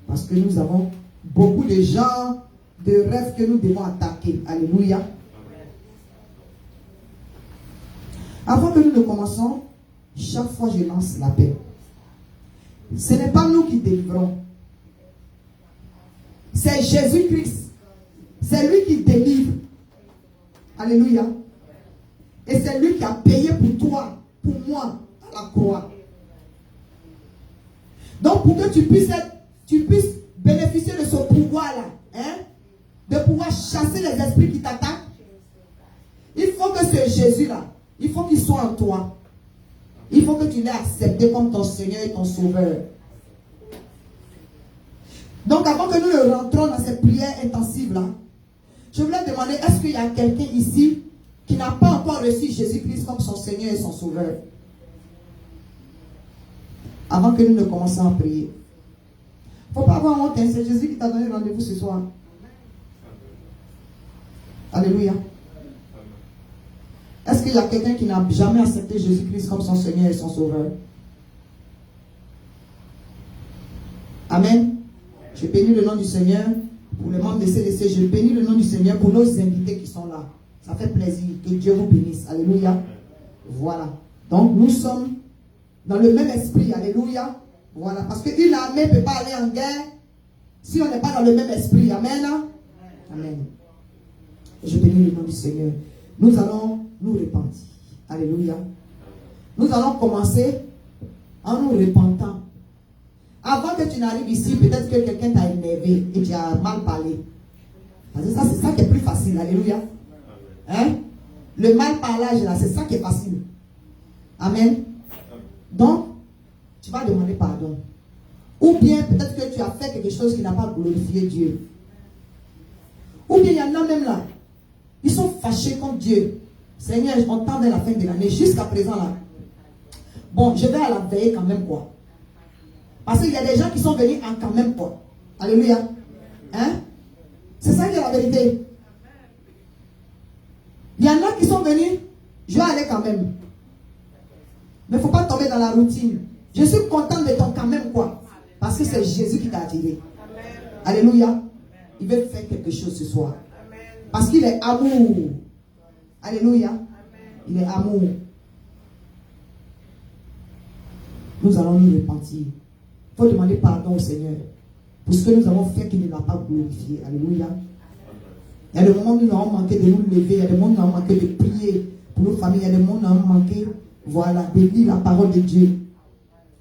Parce que nous avons beaucoup de gens, de rêves que nous devons attaquer. Alléluia. Avant que nous ne commençons, chaque fois je lance l'appel. Ce n'est pas nous qui délivrons. C'est Jésus-Christ. C'est lui qui délivre. Alléluia. Et c'est lui qui a payé pour toi, pour moi, à la croix. Donc pour que tu puisses bénéficier de ce pouvoir-là, de pouvoir chasser les esprits qui t'attaquent, il faut que ce Jésus-là, il faut qu'il soit en toi. Il faut que tu l'aies accepté comme ton Seigneur et ton Sauveur. Donc avant que nous ne rentrons dans cette prière intensive-là, je voulais demander, est-ce qu'il y a quelqu'un ici qui n'a pas encore reçu Jésus-Christ comme son Seigneur et son Sauveur? Avant que nous ne commencions à prier. Il ne faut pas avoir honte, c'est Jésus qui t'a donné rendez-vous ce soir. Alléluia. Est-ce qu'il y a quelqu'un qui n'a jamais accepté Jésus-Christ comme son Seigneur et son Sauveur? Amen. Je bénis le nom du Seigneur pour les membres de CDC. Je bénis le nom du Seigneur pour nos invités qui sont là. Ça fait plaisir. Que Dieu vous bénisse. Alléluia. Voilà. Donc nous sommes dans le même esprit. Alléluia. Voilà. Parce qu'une armée ne peut pas aller en guerre si on n'est pas dans le même esprit. Amen. Amen. Je bénis le nom du Seigneur. Nous allons nous repentir. Alléluia. Nous allons commencer en nous repentant. Avant que tu n'arrives ici, peut-être que quelqu'un t'a énervé et tu as mal parlé. Parce que ça, c'est ça qui est plus facile. Alléluia. Hein? Le mal parlage là, c'est ça qui est facile. Amen. Donc, tu vas demander pardon. Ou bien peut-être que tu as fait quelque chose qui n'a pas glorifié Dieu. Ou bien il y en a même là. Ils sont fâchés contre Dieu. Seigneur, on tend vers la fin de l'année. Jusqu'à présent là. Bon, je vais à la veille quand même quoi. Parce qu'il y a des gens qui sont venus en quand même quoi. Alléluia. Hein? C'est ça qui est la vérité. Il y en a qui sont venus, je vais aller quand même. Mais il ne faut pas tomber dans la routine. Je suis content de ton quand même quoi. Parce que c'est Jésus qui t'a attiré. Alléluia. Il veut faire quelque chose ce soir. Parce qu'il est amour. Alléluia. Il est amour. nous allons nous repentir. Il faut demander pardon au Seigneur pour ce que nous avons fait qui ne l'a pas glorifié. Alléluia. Il y a des moments où nous avons manqué de nous lever, il y a des moments où nous avons manqué de prier pour nos familles, il y a des moments où nous avons manqué, voilà, de lire la parole de Dieu.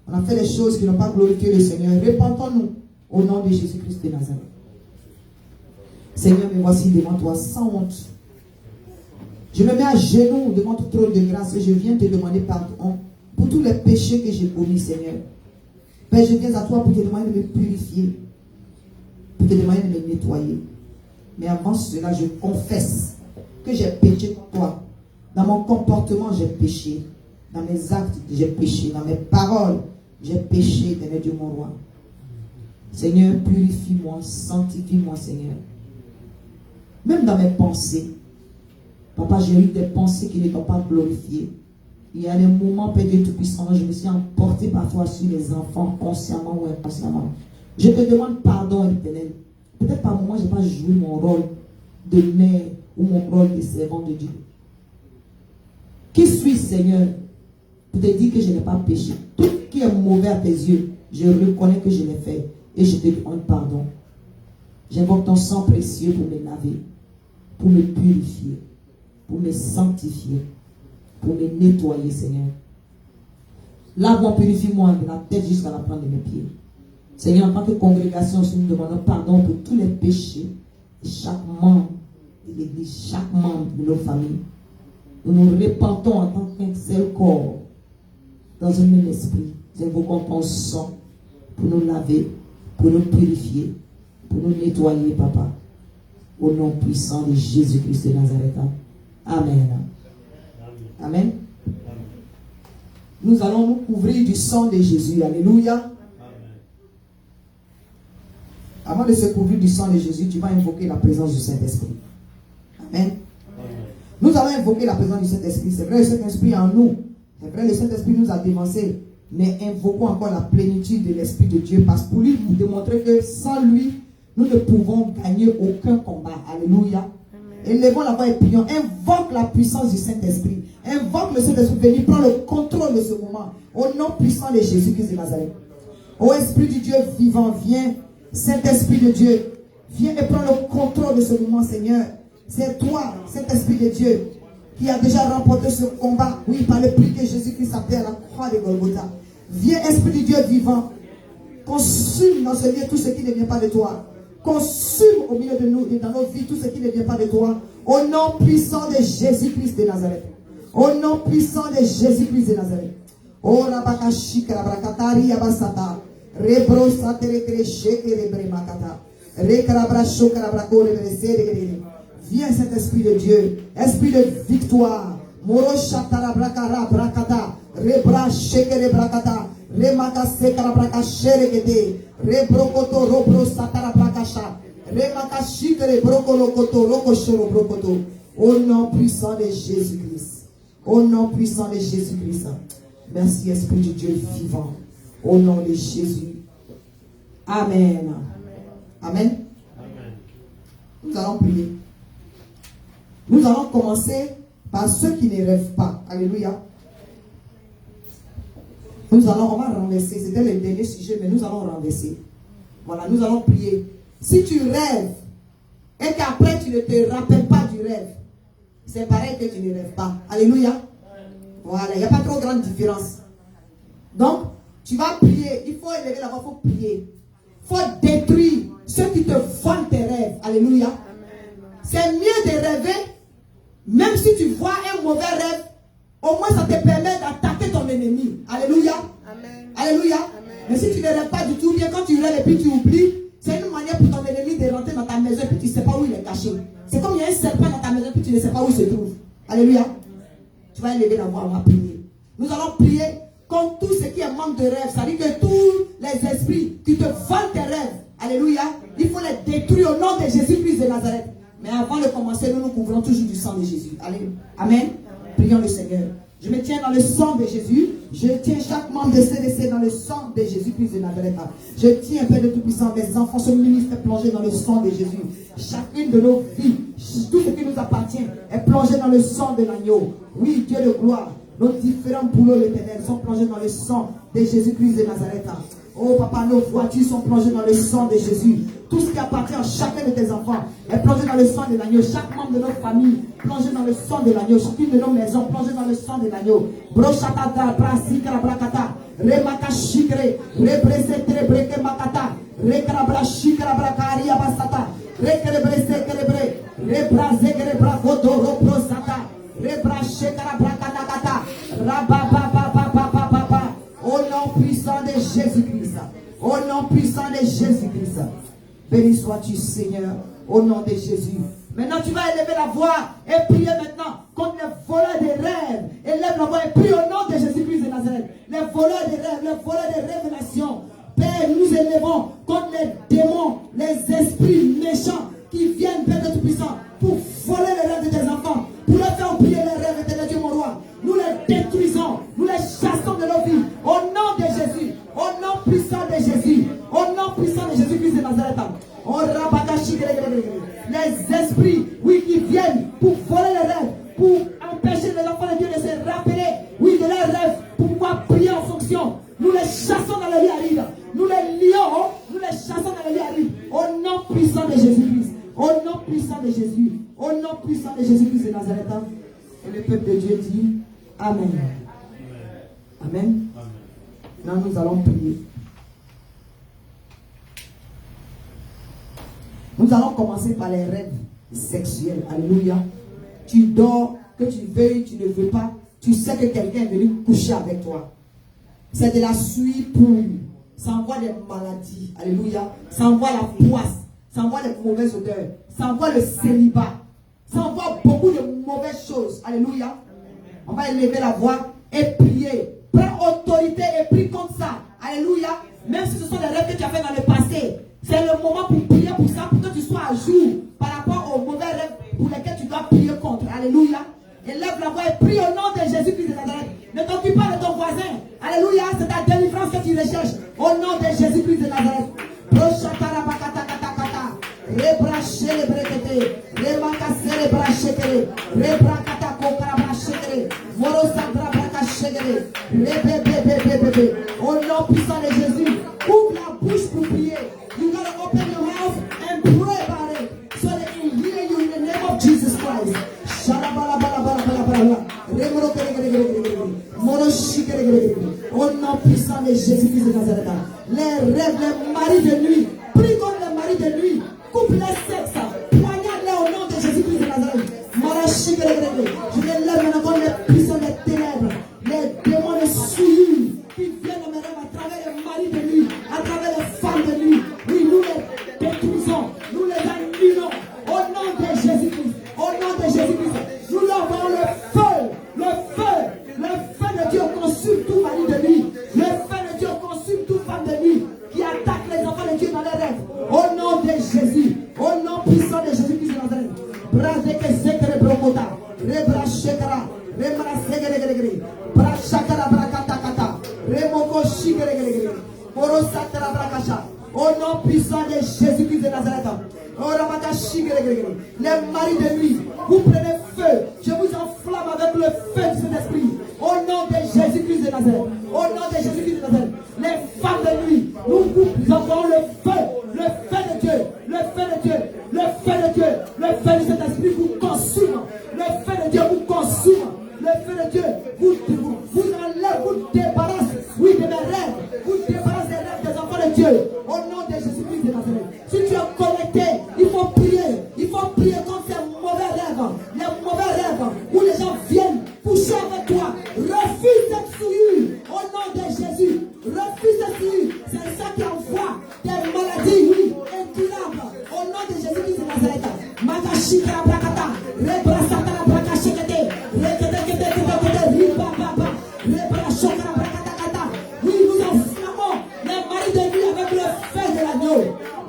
On a fait des choses qui n'ont pas glorifié le Seigneur. Repentons-nous au nom de Jésus-Christ de Nazareth. Seigneur, me voici devant toi sans honte. Je me mets à genoux devant ton trône de grâce et je viens te demander pardon pour tous les péchés que j'ai commis, Seigneur. Père, je viens à toi pour te demander de me purifier, pour te demander de me nettoyer. Mais avant cela, je confesse que j'ai péché contre toi. Dans mon comportement, j'ai péché. Dans mes actes, j'ai péché. Dans mes paroles, j'ai péché, éternel Dieu, mon roi. Seigneur, purifie-moi, sanctifie-moi, Seigneur. Même dans mes pensées. Papa, j'ai eu des pensées qui ne t'ont pas glorifié. Il y a des moments, Père Dieu Tout-Puissant, je me suis emporté parfois sur les enfants, consciemment ou inconsciemment. Je te demande pardon, éternel. Peut-être par moment, je n'ai pas joué mon rôle de mère ou mon rôle de servant de Dieu. Qui suis-je, Seigneur, pour te dire que je n'ai pas péché? Tout qui est mauvais à tes yeux, je reconnais que je l'ai fait et je te demande pardon. J'invoque ton sang précieux pour me laver, pour me purifier, pour me sanctifier, pour me nettoyer, Seigneur. Lave-moi, purifie-moi de la tête jusqu'à la plante de mes pieds. Seigneur, en tant que congrégation, nous demandons pardon pour tous les péchés de chaque membre de l'Église, chaque membre de nos familles. Nous nous repentons en tant qu'un seul corps, dans un même esprit. Nous invoquons ton sang pour nous laver, pour nous purifier, pour nous nettoyer, Papa. Au nom puissant de Jésus-Christ de Nazareth. Amen. Amen. Nous allons nous couvrir du sang de Jésus. Alléluia. Avant de se couvrir du sang de Jésus, tu vas invoquer la présence du Saint-Esprit. Amen. Nous allons invoquer la présence du Saint-Esprit. C'est vrai, le Saint-Esprit est en nous. C'est vrai, le Saint-Esprit nous a dévancés. Mais invoquons encore la plénitude de l'Esprit de Dieu. Parce que pour lui, vous démontrer que sans lui, nous ne pouvons gagner aucun combat. Alléluia. Élevons la voix et prions. Invoque la puissance du Saint-Esprit. Invoque le Saint-Esprit. Venez prendre le contrôle de ce moment. Au nom puissant de Jésus-Christ de Nazareth. Ô Esprit du Dieu vivant, viens. Saint-Esprit de Dieu, viens et prends le contrôle de ce moment, Seigneur. C'est toi, Saint-Esprit de Dieu, qui a déjà remporté ce combat, oui, par le prix que Jésus-Christ a fait à la croix de Golgotha. Viens, Esprit du Dieu vivant, consume dans ce lieu tout ce qui ne vient pas de toi. Consume au milieu de nous et dans nos vies tout ce qui ne vient pas de toi. Au nom puissant de Jésus-Christ de Nazareth. Au nom puissant de Jésus-Christ de Nazareth. Oh, Rabakashi, Karabrakatari, Abasata. Rebro satere creche que rebre makata. Rekrabra shokrabra kore beresere. Viens Saint-Esprit de Dieu, Esprit de victoire. Moro shatara brakara brakata. Rebra shekere brakata. Remaka sekara braka sherekete. Rebrokoto robro satara brakasha. Remaka shikere brokolo koto roko shoro brokoto. Au nom puissant de Jésus-Christ. Au nom puissant de Jésus-Christ. Merci Esprit de Dieu vivant. Au nom de Jésus. Amen. Amen. Amen. Nous allons prier. Nous allons commencer par ceux qui ne rêvent pas. Alléluia. On va renverser. C'était le dernier sujet, mais nous allons renverser. Voilà, nous allons prier. Si tu rêves et qu'après tu ne te rappelles pas du rêve, c'est pareil que tu ne rêves pas. Alléluia. Voilà, il n'y a pas trop grande différence. Donc, tu vas prier. Il faut élever la voix, il faut prier. Il faut détruire ceux qui te volent tes rêves. Alléluia. C'est mieux de rêver, même si tu vois un mauvais rêve, au moins ça te permet d'attaquer ton ennemi. Alléluia. Amen. Alléluia. Amen. Mais si tu ne rêves pas du tout, bien quand tu rêves et puis tu oublies, c'est une manière pour ton ennemi de rentrer dans ta maison et puis tu ne sais pas où il est caché. C'est comme il y a un serpent dans ta maison et puis tu ne sais pas où il se trouve. Alléluia. Tu vas élever la voix, on va prier. Nous allons prier contre tout ce qui est manque de rêve. Ça veut dire que tous les esprits qui te volent tes rêves, alléluia, il faut les détruire au nom de Jésus-Christ de Nazareth. Mais avant de commencer, nous nous couvrons toujours du sang de Jésus. Allez. Amen. Prions le Seigneur. Je me tiens dans le sang de Jésus. Je tiens chaque membre de CDC dans le sang de Jésus-Christ de Nazareth. Je tiens, Père de Tout-Puissant, mes enfants sont ministres plongés dans le sang de Jésus. Chacune de nos vies, tout ce qui nous appartient est plongé dans le sang de l'agneau. Oui, Dieu de gloire. nos différents boulots, l'Éternel, sont plongés dans le sang de Jésus-Christ de Nazareth. Oh papa, nos voitures sont plongées dans le sang de Jésus. Tout ce qui appartient à chacun de tes enfants est plongé dans le sang de l'agneau. Chaque membre de notre famille plongé dans le sang de l'agneau. Chacune de nos maisons plongée dans le sang de l'agneau. Brochata, brasikra, brakata, remaka shikre, represetre, breke makata, rekrabra shikra, brakaria basata, rekrebrese krebre, rebrase krebra koto, roprosata, rebrashekra, brakatakata, rabababababababa. Au nom puissant de Jésus-Christ. Au nom puissant de Jésus-Christ. Béni sois-tu, Seigneur, au nom de Jésus. Maintenant, tu vas élever la voix et prier maintenant contre les voleurs des rêves. Élève la voix et prie au nom de Jésus-Christ de Nazareth. Les voleurs des rêves, les voleurs des révélations. Père, nous élevons contre les démons, les esprits méchants qui viennent, Père de Tout-Puissant, pour voler les rêves de tes enfants, pour leur faire oublier les rêves de Dieu, mon roi. Nous les détruisons, nous les chassons de nos vies, au nom de Jésus, au nom puissant de Jésus, au nom puissant de Jésus-Christ de Nazareth. Les esprits, oui, qui viennent pour voler les rêves, pour empêcher les enfants de Dieu de se rappeler, oui, de leurs rêves, pour pouvoir prier en fonction. Nous les chassons dans les lits arides, nous les lions, nous les chassons dans les lits arides, au nom puissant de Jésus-Christ, au nom puissant de Jésus, au nom puissant de Jésus-Christ de Nazareth. Et le peuple de Dieu dit Amen. Amen. Maintenant, nous allons prier. Nous allons commencer par les rêves sexuels. Alléluia. Tu dors, que tu veuilles, tu ne veux pas. Tu sais que quelqu'un est venu coucher avec toi. C'est de la suie pourrie. Ça envoie des maladies. Alléluia. Ça envoie la poisse. Ça envoie des mauvaises odeurs. Ça envoie le célibat. Ça envoie beaucoup de mauvaises choses. Alléluia. On va élever la voix et prier. Prends autorité et prie contre ça. Alléluia. Même si ce sont des rêves que tu as fait dans le passé. C'est le moment pour prier pour ça, pour que tu sois à jour par rapport aux mauvais rêves pour lesquels tu dois prier contre. Alléluia. Élève la voix et prie au nom de Jésus-Christ de Nazareth. Ne t'occupe pas de ton voisin. Alléluia. C'est ta délivrance que tu recherches. Au nom de Jésus-Christ de Nazareth. Rebracher les brekete, remakasser les brachekere, rebrakata kokarabrachekere, morosandra brakachekere, rebebebebebebe. Au nom puissant de Jésus, ouvre la bouche pour prier. You gotta open your mouth and pray about it so they can hear you in the name of Jesus Christ. Au nom puissant de Jésus-Christ de Nazareth. Les rêves, les maris de nuit, prie contre les maris de nuit. Coupe les sexes, poignarde-les au nom de Jésus-Christ de Nazareth. Je les lève maintenant contre les puissants des ténèbres, les démons de souillure qui viennent dans mes rêves à travers les maris de nuit, à travers les femmes de nuit. Oui, nous les détruisons, nous les annulons au nom de Jésus-Christ. Au nom de Jésus-Christ, nous leur envoyons le feu, le feu de Dieu consume tout mari de nuit. Le feu de Dieu consume toute femme de nuit qui attaque les enfants de Dieu dans les rêves. Au nom de Jésus, au nom puissant de Jésus-Christ de Nazareth. Brazeke sekere brokota, rebrashekara, rebrasegere, brashakara brakatakata, remoko shigere, morosatara brakasha. Au nom puissant de Jésus-Christ de Nazareth. Les maris de nuit, vous prenez feu. Je vous enflamme avec le feu de Saint-Esprit. Au nom de Jésus-Christ de Nazareth. Au nom de Jésus-Christ de Nazareth. Les femmes de nuit, nous vous envoyons le feu de Dieu, le feu de Dieu, le feu de Dieu, le feu de Saint-Esprit vous consume. Le feu de Dieu vous consume. Le feu de Dieu vous enlève, vous débarrasse, oui, de mes rêves. Vous débarrasse des rêves des enfants de Dieu. Au nom de Jésus-Christ de Nazareth. Si tu es connecté, il faut prier contre ces mauvais rêves, les mauvais rêves où les gens viennent coucher avec toi. Refuse cette souillure au nom de Jésus. Refuse cette souillure. C'est ça qui envoie des maladies, oui, incurables. Au nom de Jésus-Christ de Nazareth. Makashika brakata, rebrasata la brakashekete, rekete ribababa, rebrashokara brakatakata. Oui, nous enflammons les maris de nuit avec le feu de l'agneau.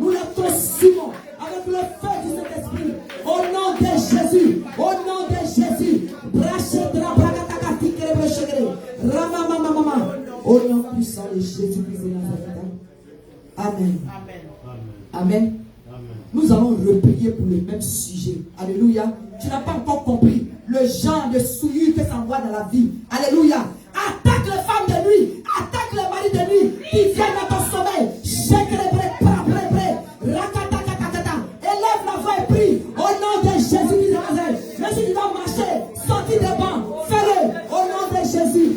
Nous les consumons avec le feu du Saint-Esprit. Au nom de Jésus, au nom de Jésus. Au nom puissant de Jésus-Christ de Nazareth. Amen. Amen. Amen. Nous allons reprier pour le même sujet. Alléluia. Tu n'as pas encore compris le genre de souillure que ça envoie dans la vie. Alléluia. Attaque les femmes de nuit. Attaque les maris de nuit qui viennent dans ton sommeil. Élève la voix et prie au nom de Jésus de Nazareth. Même si tu dois marcher, sortir des bancs, fais-le au nom de Jésus.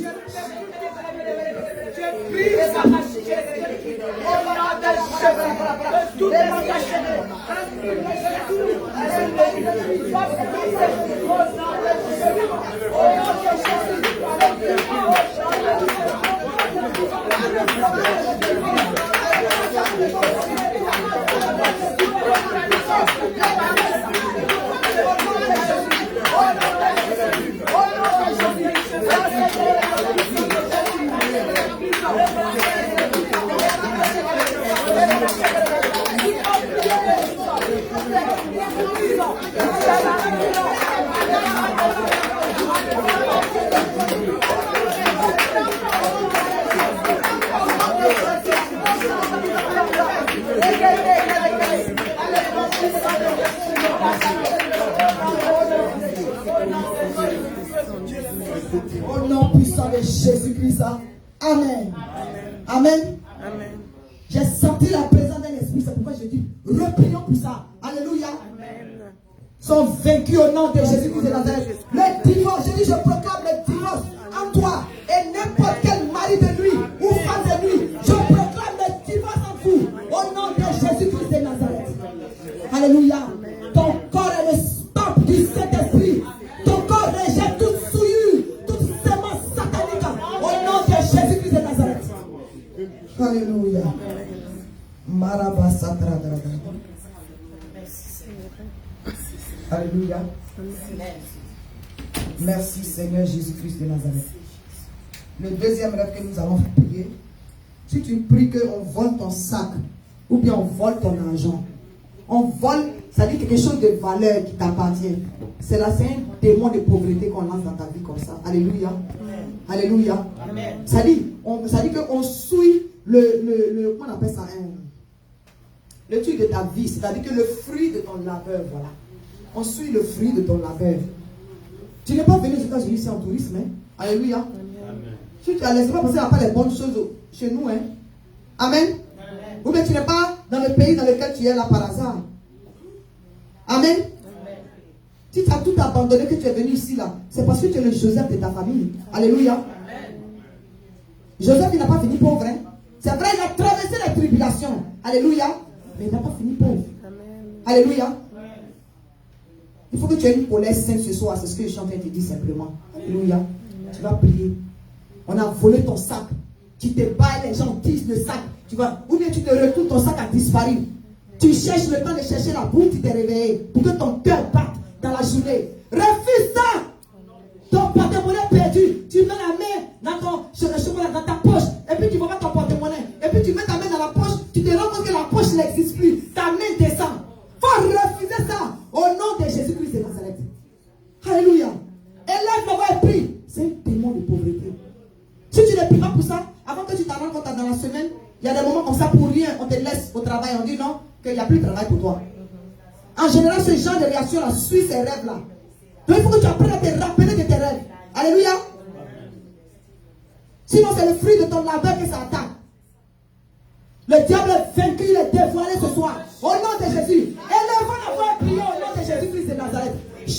Au nom puissant de Jésus-Christ. Amen. Amen. Amen. J'ai senti la présence d'un esprit. C'est pourquoi je dis, reprions pour ça. Alléluia. Amen. Sont vaincus au nom de Jésus-Christ de Nazareth. Le divorce, je dis, je proclame le divorce en toi. Et n'importe quel mari de nuit ou femme de nuit, je proclame le divorce en vous. Au nom de Jésus-Christ de Nazareth. Alléluia. Ton corps est le stop du Saint-Esprit. Ton corps rejette toute souillure, toute sémence satanique. Au nom de Jésus-Christ de Nazareth. Alléluia. Alléluia. Merci Seigneur Jésus-Christ de Nazareth. Le deuxième rêve que nous allons prier. Si tu pries qu'on vole ton sac ou bien on vole ton argent, on vole, ça dit quelque chose de valeur qui t'appartient. C'est là, c'est un démon de pauvreté qu'on lance dans ta vie comme ça. Alléluia. Amen. Alléluia. Amen. Ça dit qu'on souille comment on appelle ça, le truc de ta vie, c'est-à-dire que le fruit de ton labeur, voilà. On suit le fruit de ton labeur. Tu n'es pas venu aux États-Unis ici en tourisme, hein? Alléluia. Amen. Si tu as laissé pas passer à pas les bonnes choses chez nous, hein? Amen. Amen. Ou bien tu n'es pas dans le pays dans lequel tu es là par hasard. Amen. Amen. Si tu as tout abandonné que tu es venu ici là, c'est parce que tu es le Joseph de ta famille. Alléluia. Amen. Joseph, il n'a pas fini pauvre, hein? C'est vrai, il a traversé les tribulations. Alléluia. Mais il n'a pas fini pauvre. Amen. Alléluia. Amen. Il faut que tu aies une colère sainte ce soir. C'est ce que je suis en train de te dire simplement. Alléluia. Amen. Tu vas prier. On a volé ton sac. Tu te bats, les gens tissent le sac. Tu vas, ou bien tu te retournes, ton sac a disparu. Tu cherches le temps de chercher la boue, tu t'es réveillé pour que ton cœur batte dans la journée. Refuse ça. Ton porte-monnaie perdu. Tu mets la main dans ta poche. Et puis tu vois ton porte-monnaie. Et puis tu mets ta main dans la poche. Tu te rends compte que la poche n'existe plus. Ta main descend. Faut refuser ça. Au nom de Jésus-Christ de Nazareth. Alléluia. Élève la voix et prie. C'est un démon de pauvreté. Si tu ne pries pas pour ça, avant que tu t'en rendes compte dans la semaine, il y a des moments comme ça pour rien. On te laisse au travail. On dit non, qu'il n'y a plus de travail pour toi. En général, ce genre de réaction-là suit ces rêves-là. Donc il faut que tu apprennes à te rappeler de tes rêves. Alléluia. Sinon, c'est le fruit de ton labeur que ça attaque. Le diable est vaincu, il est dévoilé ce soir. Au nom de Jésus. Élevons la voix et prions au nom de Jésus-Christ de Nazareth. Les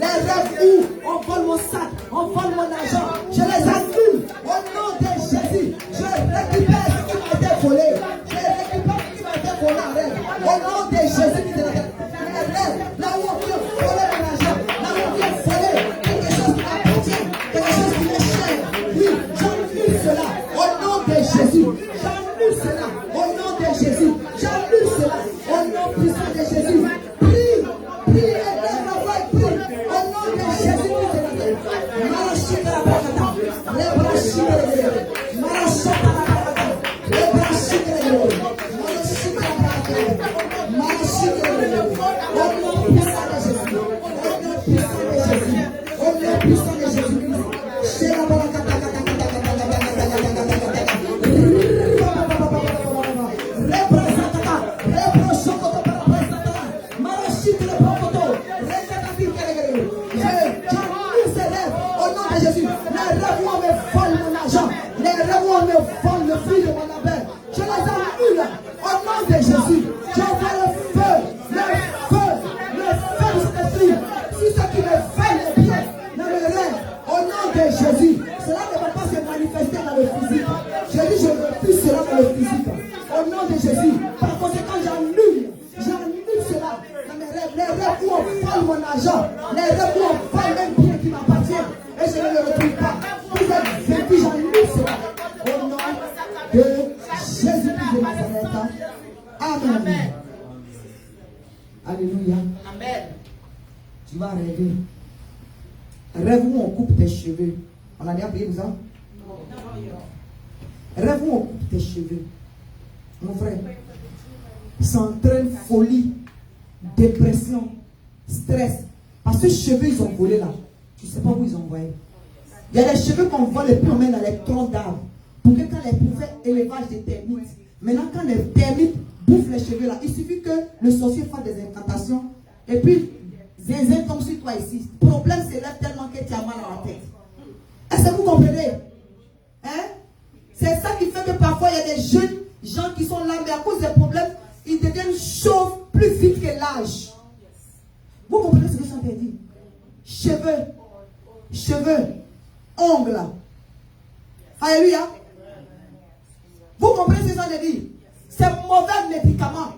rêves où on vole mon sac, on vole mon argent, je les annule. Au nom de Jésus, je récupère ce qui m'a été volé. Je récupère ce qui m'a été volé en rêve. Au nom de Jésus de Nazareth. Les rêves, là où on vient voler mon argent, là où on vient voler quelque chose qui m'appartient, quelque chose qui m'est cher. Oui, j'annule cela. Au nom de Jésus, j'annule cela. Au nom de Jésus, j'annule cela. Au nom puissant de Jésus. Prie, prie, élève la voix et prie. Au nom de Jésus de Nazareth. Marachez la brakata. Les brachis de l'élève. Marachez la brakata. Les brachis de l'élève. Marachez la brakata. Marachez de l'élève. Au nom puissant de Jésus. Au nom puissant de Jésus. Au nom puissant de Jésus. Chez la brakata. Représente plus cela dans le physique. Au nom de Jésus. Par conséquent, j'annule cela dans mes rêves. Les rêves où on vole mon argent. Les rêves où on vole même bien qui m'appartient. Et je ne le retrouve pas. Vous êtes vaincu, j'annule cela. Au nom de Jésus-Christ de Nazareth. Amen. Alléluia. Amen. Tu vas rêver. Rêve où on coupe tes cheveux. On a déjà prié pour ça? Rêve où on coupe tes cheveux. Mon frère, ça entraîne folie, dépression, stress. Parce que les cheveux, ils ont volé là. Tu ne sais pas où ils ont envoyé. Il y a des cheveux qu'on vole et puis on met dans les troncs d'arbres. Pour que quand les pouvait élevage des termites. Maintenant, quand les termites bouffent les cheveux là, il suffit que le sorcier fasse des incantations. Et puis, zinzin tombe sur toi ici. Le problème s'élève tellement que tu as mal à la tête. Est-ce que vous comprenez? Hein? C'est ça qui fait que parfois il y a des jeunes gens qui sont là, mais à cause des problèmes, ils deviennent chauves plus vite que l'âge. Vous comprenez ce que je suis en train de dire? Cheveux, ongles. Alléluia. Vous comprenez ce que je suis en train de dire? C'est mauvais médicament.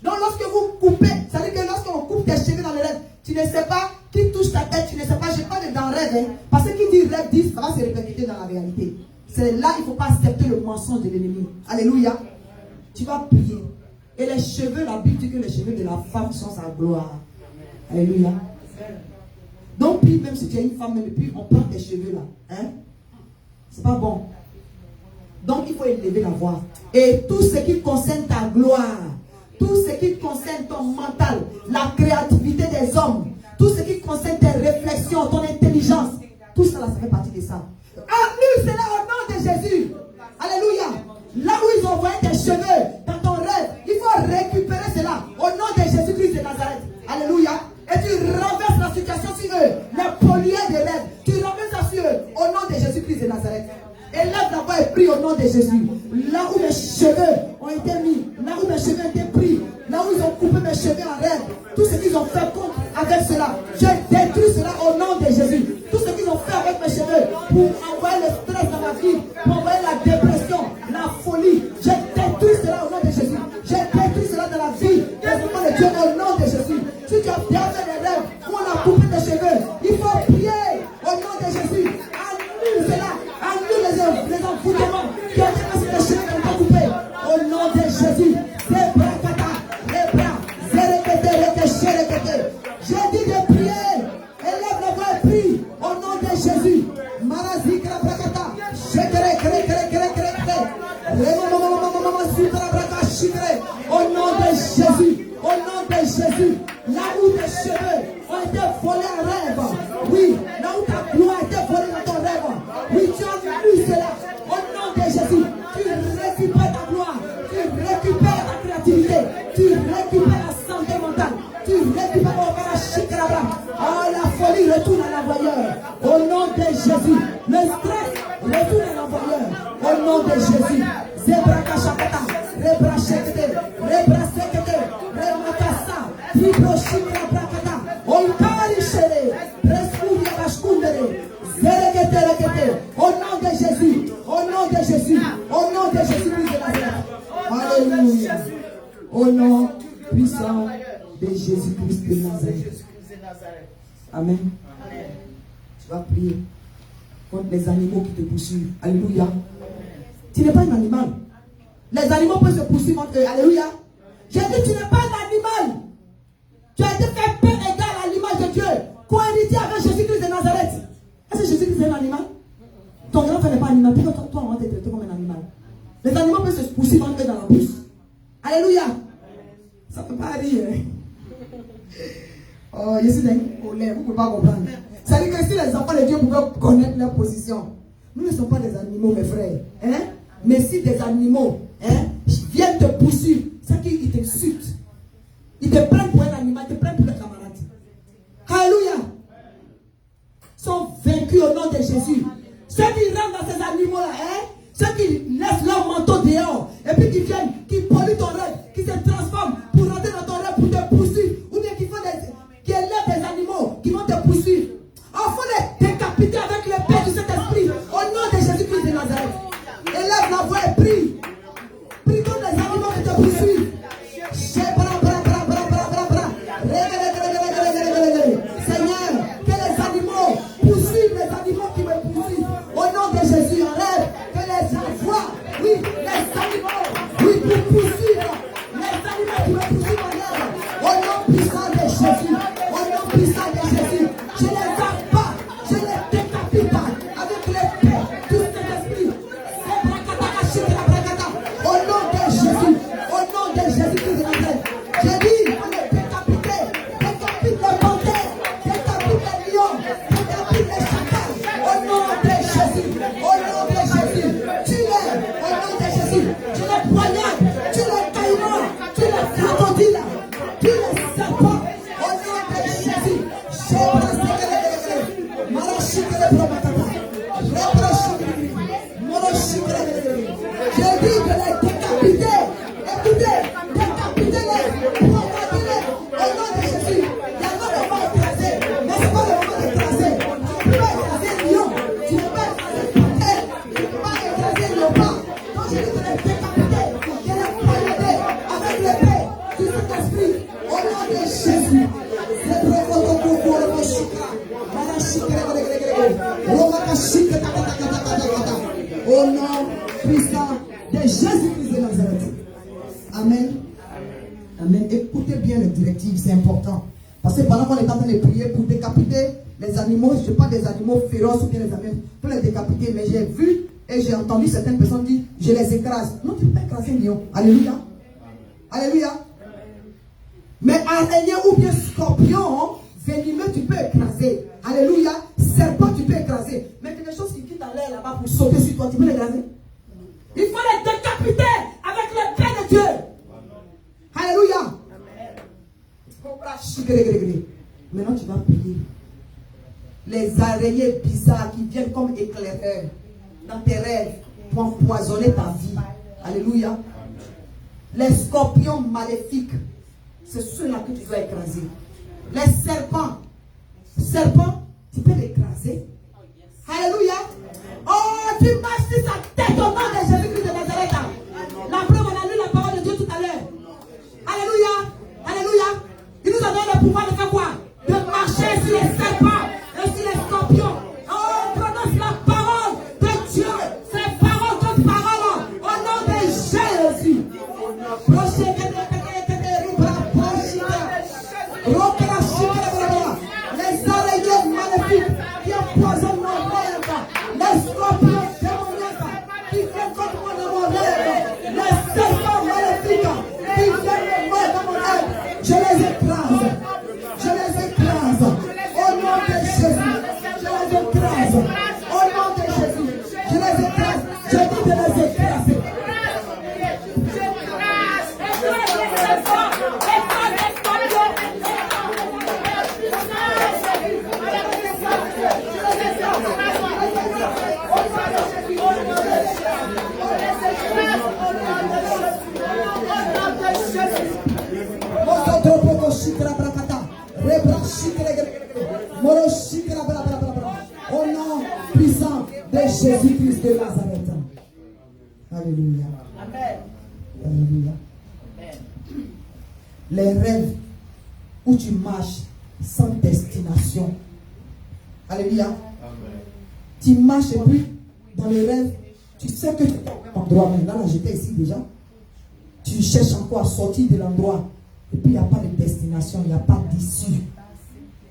Donc lorsque vous coupez, ça veut dire que lorsqu'on coupe tes cheveux dans les rêves, tu ne sais pas qui touche ta tête, tu ne sais pas, je parle dans rêve, hein, parce que qui dit rêve dit, ça va se répercuter dans la réalité. C'est là, il ne faut pas accepter le mensonge de l'ennemi. Alléluia. Tu vas prier. Et les cheveux, la Bible dit que les cheveux de la femme sont sa gloire. Alléluia. Donc, puis, même si tu es une femme, et puis on prend tes cheveux là. Hein? C'est pas bon. Donc, il faut élever la voix. Et tout ce qui concerne ta gloire, tout ce qui concerne ton mental, la créativité des hommes, tout ce qui concerne tes réflexions, ton intelligence, tout ça, là, ça fait partie de ça. Annule cela au nom de Jésus. Alléluia. Là où ils ont envoyé tes cheveux dans ton rêve, il faut récupérer cela au nom de Jésus-Christ de Nazareth. Alléluia. Et tu renverses la situation sur eux, les pollueurs de rêve. Tu renverses ça sur eux au nom de Jésus-Christ de Nazareth. Élève la voix et prie au nom de Jésus. Là où mes cheveux ont été mis, là où mes cheveux ont été pris, là où ils ont coupé mes cheveux en rêve, tout ce qu'ils ont fait contre avec cela, je détruis cela au nom de Jésus. Tout ce qu'ils ont fait avec mes cheveux pour envoyer le stress dans ma vie, pour envoyer la dépression, la folie, je détruis cela au nom de Jésus. Je détruis cela dans la vie des enfants de Dieu au nom de Jésus. Si tu as bien fait des rêves où on a coupé tes cheveux, il faut prier au nom de Jésus. Annule cela. Annule les envoûtements qui ont été passés les cheveux qui ont été coupés. Au nom de Jésus. J'ai dit de prier. Élève la voix et prie. Au nom de Jésus. Au nom de Jésus. Au nom de Jésus. Là où tes cheveux ont été volés en rêve. Oui. Là où ta gloire a été volée dans ton rêve. Oui, tu as vu cela. Au nom de Jésus. Tu récupères ta gloire. Tu récupères ta créativité. Tu récupères la santé mentale. Tu récupères la chikrabra. Oh, la folie retourne à l'envoyeur. Au nom de Jésus. Le stress retourne à l'envoyeur. Au nom de Jésus. Zebra kashakata. Rebra shekete. Rebra sekete. Remakasa. Fibro shikrabrakata. Olkari shere. Reskuria bashkundere. Zerekete rekete. Au nom de Jésus. Au nom de Jésus. Au nom de Jésus-Christ de Nazareth. Alléluia. Au nom puissant de Jésus-Christ de Nazareth. Amen. Tu vas prier contre les animaux qui te poursuivent. Alléluia. Tu n'es pas un animal. Les animaux peuvent se poursuivre entre eux. Alléluia. J'ai dit, tu n'es pas un animal. Tu as été fait paix égale à l'image de Dieu. Cohérité avec Jésus-Christ de Nazareth. Est-ce que Jésus-Christ est un animal? Ton grand frère n'est pas un animal. Pourquoi toi, on va te traiter comme un animal? Les animaux peuvent se poursuivre entre eux dans la bouche. Alléluia. Ça ne peut pas rire. Oh, je suis dans une colère. Vous ne pouvez pas comprendre. Ça veut dire que si les enfants de Dieu pouvaient connaître leur position, nous ne sommes pas des animaux, mes frères. Hein? Mais si des animaux viennent te poursuivre, c'est qu'ils t'insultent. Ils te prennent pour un animal, ils te prennent pour un camarade. Alléluia. Ils sont vaincus au nom de Jésus. Ceux qui rentrent dans ces animaux-là, ceux qui laissent leur manteau dehors, et puis qui viennent, qui polluent ton rêve, qui se transforment pour rentrer dans ton rêve, pour te poursuivre, ou bien qui élèvent des animaux qui vont te poursuivre. Il faut les décapiter avec le Père du Saint-Esprit, au nom de Jésus-Christ de Nazareth. Élève la Allez, prie. Prie contre les animaux qui te poursuivent. Seigneur, que les animaux poursuivent les animaux qui me poursuivent. Au nom de Jésus, enlève que les envois, oui, les animaux, oui, pour poursuivre les animaux qui me poursuivent, enlève. Au nom puissant de Jésus, au nom puissant de Jésus, je les abats, je les décapite avec l'épée, tout cet esprit. Au nom de Jésus, Christ de Nazareth, je dis, on les décapite les panthères, décapite les lions, décapite les chacals. Au nom de Jésus, tue-les, au nom de Jésus, tu les poignardes, tu les caïmans, tu les crocodiles, tu les serpents. Au nom de Jésus, je dis de les décapiter. Écoutez, décapitez-les, poignardez-les. Au nom de Jésus, il y a un moment écrasé, mais ce n'est pas le moment d'écraser. Tu ne peux pas écraser le lion, tu ne peux pas écraser le panthère, tu ne peux pas écraser le léopard. Donc je dis de les décapiter, de les poignarder avec l'épée du Saint-Esprit. Au nom de Jésus, c'est très fort pour le au nom puissant de Jésus-Christ de Nazareth. Amen. Amen. Écoutez bien les directives, c'est important. Parce que pendant qu'on est en train de prier pour décapiter les animaux, je ne sais pas des animaux féroces ou bien les animaux, pour les décapiter, mais j'ai vu et j'ai entendu certaines personnes dire, je les écrase. Non, tu ne peux pas écraser un lion. Alléluia. Alléluia. Mais araignée ou bien scorpion, venimeux, tu peux écraser. Alléluia. Serpent, tu peux écraser. Mais quelque chose qui quitte en l'air là-bas pour sauter sur toi, tu peux l'écraser. Il faut les décapiter avec l'épée de Dieu. Alléluia. Maintenant, tu vas prier. Les araignées bizarres qui viennent comme éclaireurs dans tes rêves pour empoisonner ta vie. Alléluia. Les scorpions maléfiques, c'est ceux-là que tu dois écraser. Les serpents, tu peux l'écraser. Alléluia. Oh, tu marches sur sa tête au nom de Jésus-Christ de Nazareth. La preuve, on a lu la parole de Dieu tout à l'heure. Alléluia. Alléluia. Il nous a donné le pouvoir de faire quoi? De marcher sur les serpents et sur les scorpions. Oh, on prononce la parole de Dieu. C'est parole contre parole. Au nom de Jésus. Les araignées maléfiques qui empoisonnent mon rêve. Les scorpions démoniaques qui viennent contre moi dans mon rêve. Les serpents maléfiques qui viennent moi dans mon rêve. Je les écrase. Je les écrase. Au nom de Jésus. Je les écrase. Au nom de Jésus. Je les écrase. Je dis de les écraser. Au nom puissant de Jésus-Christ de Nazareth. Alléluia. Alléluia. Les rêves où tu marches sans destination. Alléluia. Tu marches et puis dans les rêves, tu sais que tu es au même endroit. Mais là, j'étais ici déjà. Tu cherches encore à sortir de l'endroit. Et puis il n'y a pas de destination, il n'y a pas d'issue.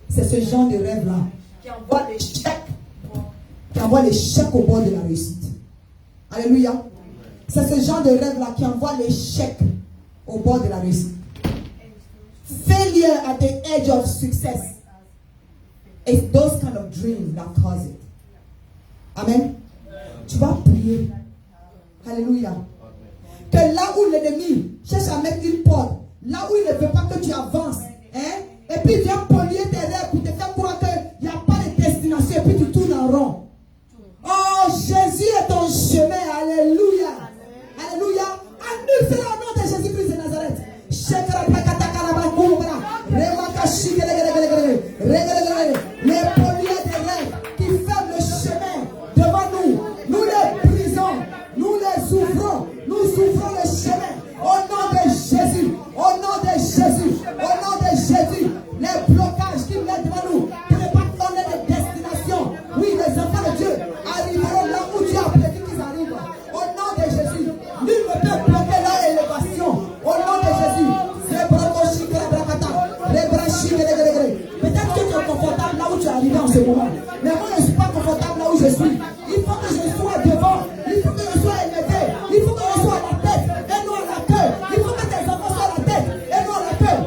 C'est ce genre de rêve-là qui envoie l'échec. Qui envoie l'échec au bord de la réussite. Alléluia. C'est ce genre de rêve-là qui envoie l'échec au bord de la réussite. Failure at the edge of success. It's those kind of dreams that cause it. Amen. Tu vas prier. Alléluia. Que là où l'ennemi cherche à mettre une porte, là où il ne veut pas que tu avances, hein, et puis il vient polluer tes rêves pour te faire croire qu'il n'y a pas de destination, et puis tu tournes en rond. Oh, Jésus est ton chemin. Alléluia. Alléluia. Annule cela au nom de Jésus-Christ de Nazareth. Les pollueurs des rêves qui ferment le chemin devant nous, nous les brisons, nous les ouvrons. ouvrons le chemin. Au nom de Jésus. Au nom de Jésus. Au nom de Jésus. Les blocages qui mettent devant nous pour ne pas donner de destination. Oui, les enfants de Dieu arriveront là où Dieu a prévu qu'ils arrivent. Au nom de Jésus. Nul ne peut bloquer leur élévation. Au nom de Jésus. Peut-être que tu es confortable là où tu es arrivé en ce moment. Mais moi, je ne suis pas confortable là où je suis. Il faut que je sois devant. Il faut que je sois élevé. Il faut que je sois à la tête et non à la queue. Il faut que tes enfants soient à la tête et non à la queue.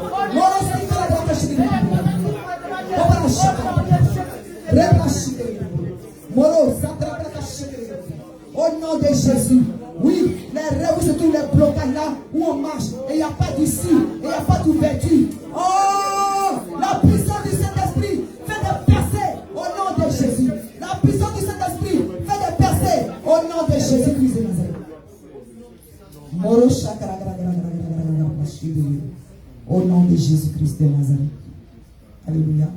Au nom de Jésus. Oui, les rêves où se trouvent les blocages là où on marche et il n'y a pas d'issue et il n'y a pas d'ouverture. Oh, la puissance du Saint-Esprit fait des percées au nom de Jésus. La puissance du Saint-Esprit fait des percées au nom de Jésus-Christ de Nazareth. Au nom de Jésus-Christ de Nazareth. Alléluia.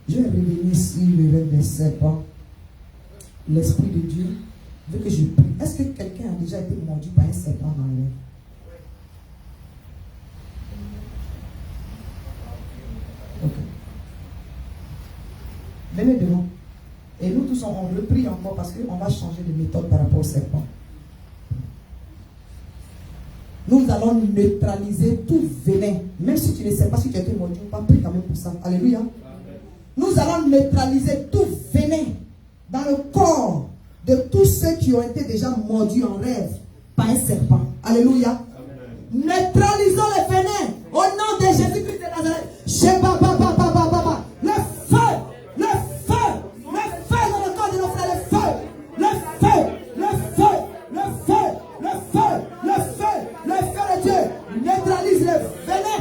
Je vais revenir ici le rêve des serpents. L'Esprit de Dieu veut que je prie. Est-ce que quelqu'un a déjà été mordu par un serpent dans le rêve? Ok. Venez devant. Et nous tous, on reprie encore parce qu'on va changer de méthode par rapport au serpent. Nous allons neutraliser tout venin. Même si tu ne sais pas si tu as été mordu ou pas, prie quand même pour ça. Alléluia. Nous allons neutraliser tout venin dans le corps de tous ceux qui ont été déjà mordus en rêve par un serpent. Alléluia. Neutralisons les venins au nom de Jésus-Christ de Nazareth. Le feu, le feu, le feu dans le corps de nos frères, le feu, le feu, le feu, le feu, le feu, le feu, le feu de Dieu. Neutralise le venin.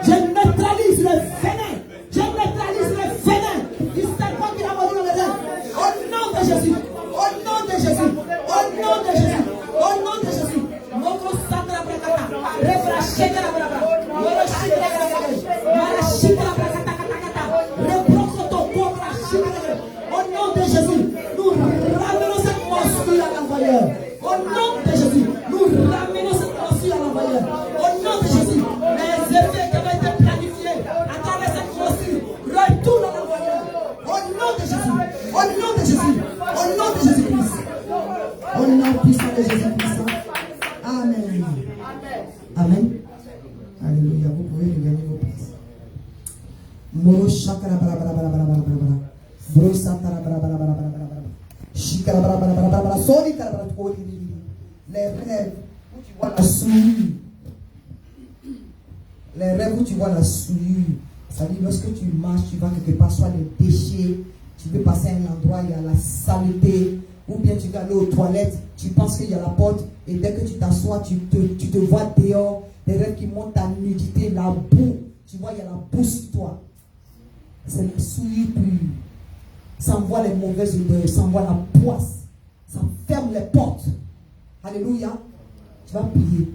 Je neutralise le venin. Je neutralise le venin. Du serpent qui a mordu dans le rêve. Au nom de Jésus. Au nom de Jésus. Au nom de Jésus. Au nom de Jésus. Notre sacre brakata. Rebrachete la brabra. Morochite la brabra. Marachite la brakata kata. Rebrokoto kobra chite. Au nom de Jésus, nous ramenons cette morsure à l'envoyeur. Au nom de Jésus, nous ramenons cette morsure à l'envoyeur. Au nom de Jésus, les effets qui avaient été planifiés à travers cette morsure retournent à l'envoyeur. Au nom de Jésus. Au nom de Jésus. Au nom de Jésus-Christ. Au nom puissant de Jésus-Christ. Amen. Amen. Alléluia. Vous pouvez regagner vos places. Moro shakara bara bara bara bara bara bara. Bro satara bara bara bara bara bara. Shikara bara bara bara bara. Sori kara bara tori. Les rêves où tu vois la souillure. Les rêves où tu vois la souillure. C'est-à-dire lorsque tu marches, tu vas quelque part, soit des déchets. Tu veux passer à un endroit, il y a la saleté, ou bien tu vas aller aux toilettes, tu penses qu'il y a la porte, et dès que tu t'assois, tu te vois dehors, des rêves qui montent ta nudité, la boue, tu vois, il y a la boue sur toi. C'est la souillure pure. Ça envoie les mauvaises odeurs, ça envoie la poisse, ça ferme les portes. Alléluia. Tu vas prier,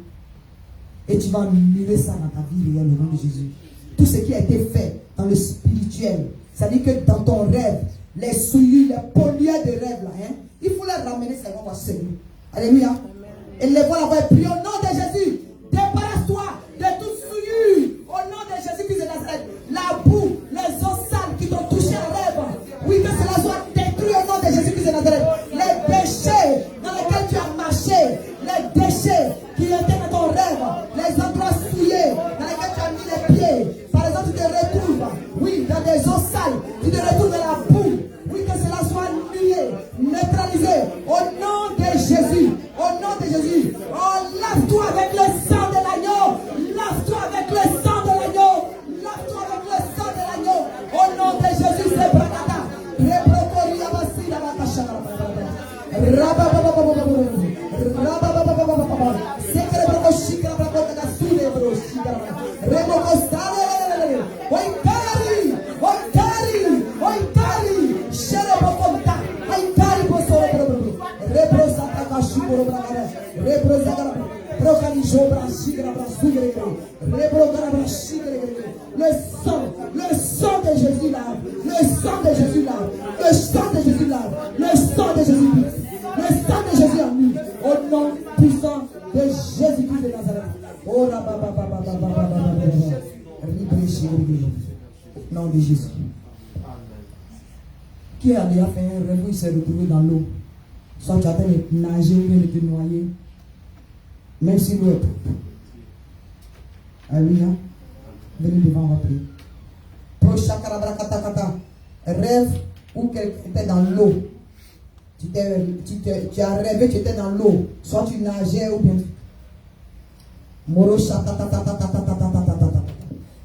et tu vas annuler ça dans ta vie, au nom de Jésus. Tout ce qui a été fait dans le spirituel, c'est-à-dire que dans ton rêve, les souillures, les pollueurs de rêve là, hein, il faut les ramener, ça va se nous. Alléluia. Et les voilà, va prier au nom de Jésus. Débarrasse-toi de toute souillure au nom de Jésus-Christ de Nazareth. La boue, les eaux sales qui t'ont touché en rêve. Oui, que cela soit détruit au nom de Jésus-Christ de Nazareth. Les déchets dans lesquels tu as marché, les déchets qui étaient dans ton rêve, les endroits souillés dans lesquels tu as mis les pieds. Par exemple, tu te retrouves, oui, dans des eaux sales, tu te retrouves dans la boue. Oui, que cela soit annulé, neutralisé au nom de Jésus. Au nom de Jésus. Oh, lave-toi avec le sang de l'agneau. Lave-toi avec le sang de l'agneau. Lave-toi avec le sang de l'agneau. Au nom de Jésus, c'est Brakata. Le sang de Jésus là, le sang de Jésus là, le sang de Jésus là, le sang de Jésus, le sang de Jésus en nous, au nom puissant de Jésus-Christ de Nazareth. Oh, nom de Jésus. Qui a déjà fait un rêve où il s'est retrouvé dans l'eau? Soit tu as été nager ou bien de te noyer. Même si l'eau est propre. Alléluia. Venez devant, on va prier. Rêve où quelqu'un était dans l'eau. Tu as rêvé, tu étais dans l'eau. Soit tu nageais ou bien. Moro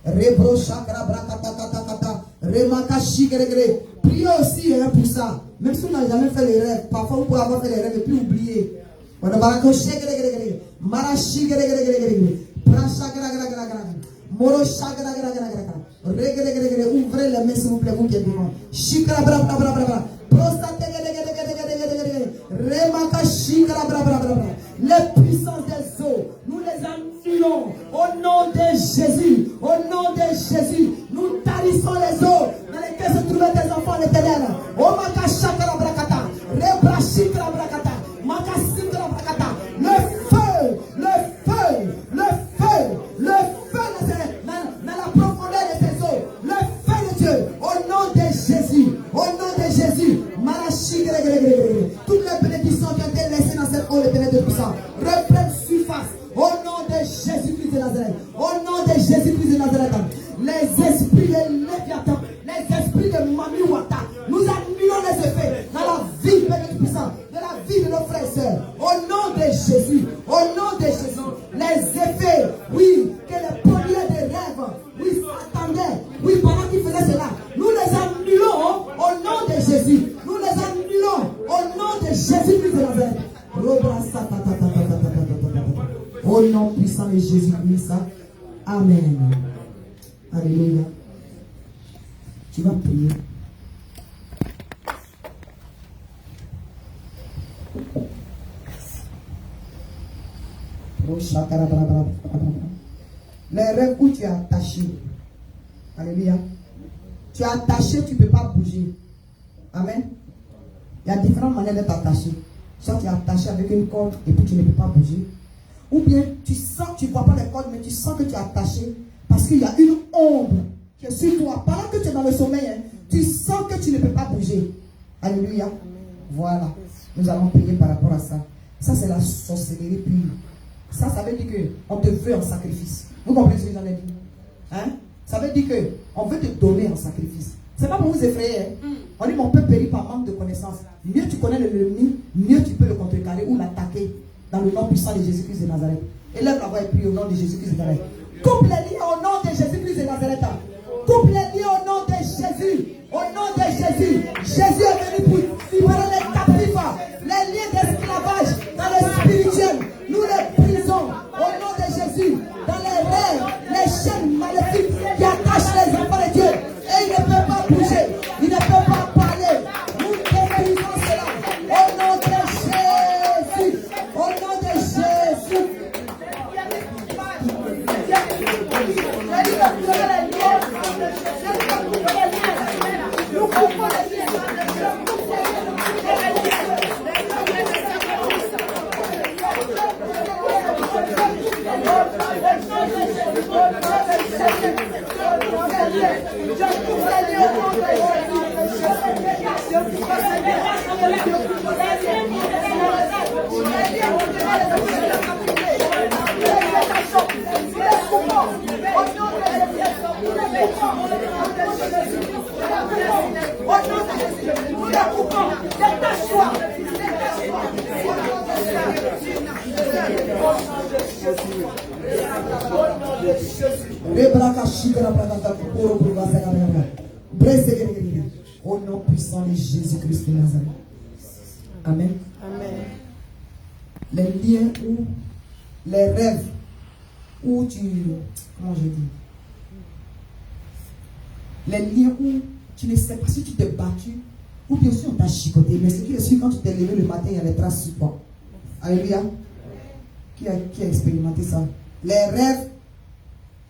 Rebro chakra brakata remaka shigregre. Priez aussi pour ça. Même si vous n'avez jamais fait les rêves, parfois vous pouvez avoir fait les rêves et puis oublier. On a barako shigregre. Marashi gregre. Prachagra. Moro chagra. Regre. Ouvrez les mains s'il vous plaît, vous qui êtes devant. Shikra bra. Prostate remaka shikra bra. Les puissances des eaux, nous les annulons au nom de Jésus. Au nom de Jésus, nous tarissons les eaux dans lesquelles se trouvaient tes enfants l'éternel. Oh makashakara brakata, rebrashikra brakata, makasikra brakata. Le feu dans la profondeur de tes eaux. Le feu de Dieu, au nom de Jésus. Au nom de Jésus, toutes les bénédictions qui ont été laissées dans cette eau, l'éternel de puissant, reprennent surface. Au nom de Jésus-Christ de Nazareth. Au nom de Jésus-Christ de Nazareth. Les esprits de Léviathan, les esprits de Mamiwata, nous annulons les effets dans la vie de puissant, de la vie de nos frères et sœurs. Au nom de Jésus. Au nom de Jésus. Les effets, oui, que les pollueurs des rêves, oui, s'attendaient, oui, pendant qu'ils faisaient cela, nous les annulons au nom de Jésus. Nous les annulons au nom de Jésus-Christ de Nazareth. Au nom puissant de Jésus-Christ. Amen. Alléluia. Tu vas prier. Les rêves où tu es attaché. Alléluia. Tu es attaché, tu ne peux pas bouger. Amen. Il y a différentes manières d'être attaché. Soit tu es attaché avec une corde et puis tu ne peux pas bouger. Ou bien tu sens, tu ne vois pas les cordes, mais tu sens que tu es attaché parce qu'il y a une ombre qui est sur toi. Pendant que tu es dans le sommeil, tu sens que tu ne peux pas bouger. Alléluia. Voilà. Nous allons prier par rapport à ça. Ça, c'est la sorcellerie pure. Ça veut dire qu'on te veut en sacrifice. Vous comprenez ce que j'en ai dit? Hein? Ça veut dire qu'on veut te donner en sacrifice. C'est pas pour vous effrayer. Hein? On dit mon peuple périt par manque de connaissances. Mieux tu connais l'ennemi, mieux tu peux le contrecarrer ou l'attaquer dans le nom puissant de Jésus-Christ de Nazareth. Élève la voix et prie au nom de Jésus-Christ de Nazareth. Coupe les liens au nom de Jésus-Christ de Nazareth. Coupe les liens au nom de Jésus. Au nom de Jésus. Jésus est venu pour libérer les captifs. Les liens d'esclavage dans le spirituel. Nous les brisons au nom de Jésus. Dans les rêves, les chaînes maléfiques qui attachent les enfants de Dieu. Et ils ne peuvent pas bouger. Ils ne peuvent pas parler. Nous détruisons cela. Au nom de Jésus. Au nom de Jésus. Nous coupons les liens. Au nom puissant de Jésus-Christ de Nazareth. Amen. Amen. Les liens où, les rêves où tu, comment je dis, les liens où tu ne sais pas si tu t'es battu ou bien si on t'a chicoté, mais ce qui est sûr, quand tu t'es levé le matin, il y a les traces sur toi. Alléluia. Qui a expérimenté ça? Les rêves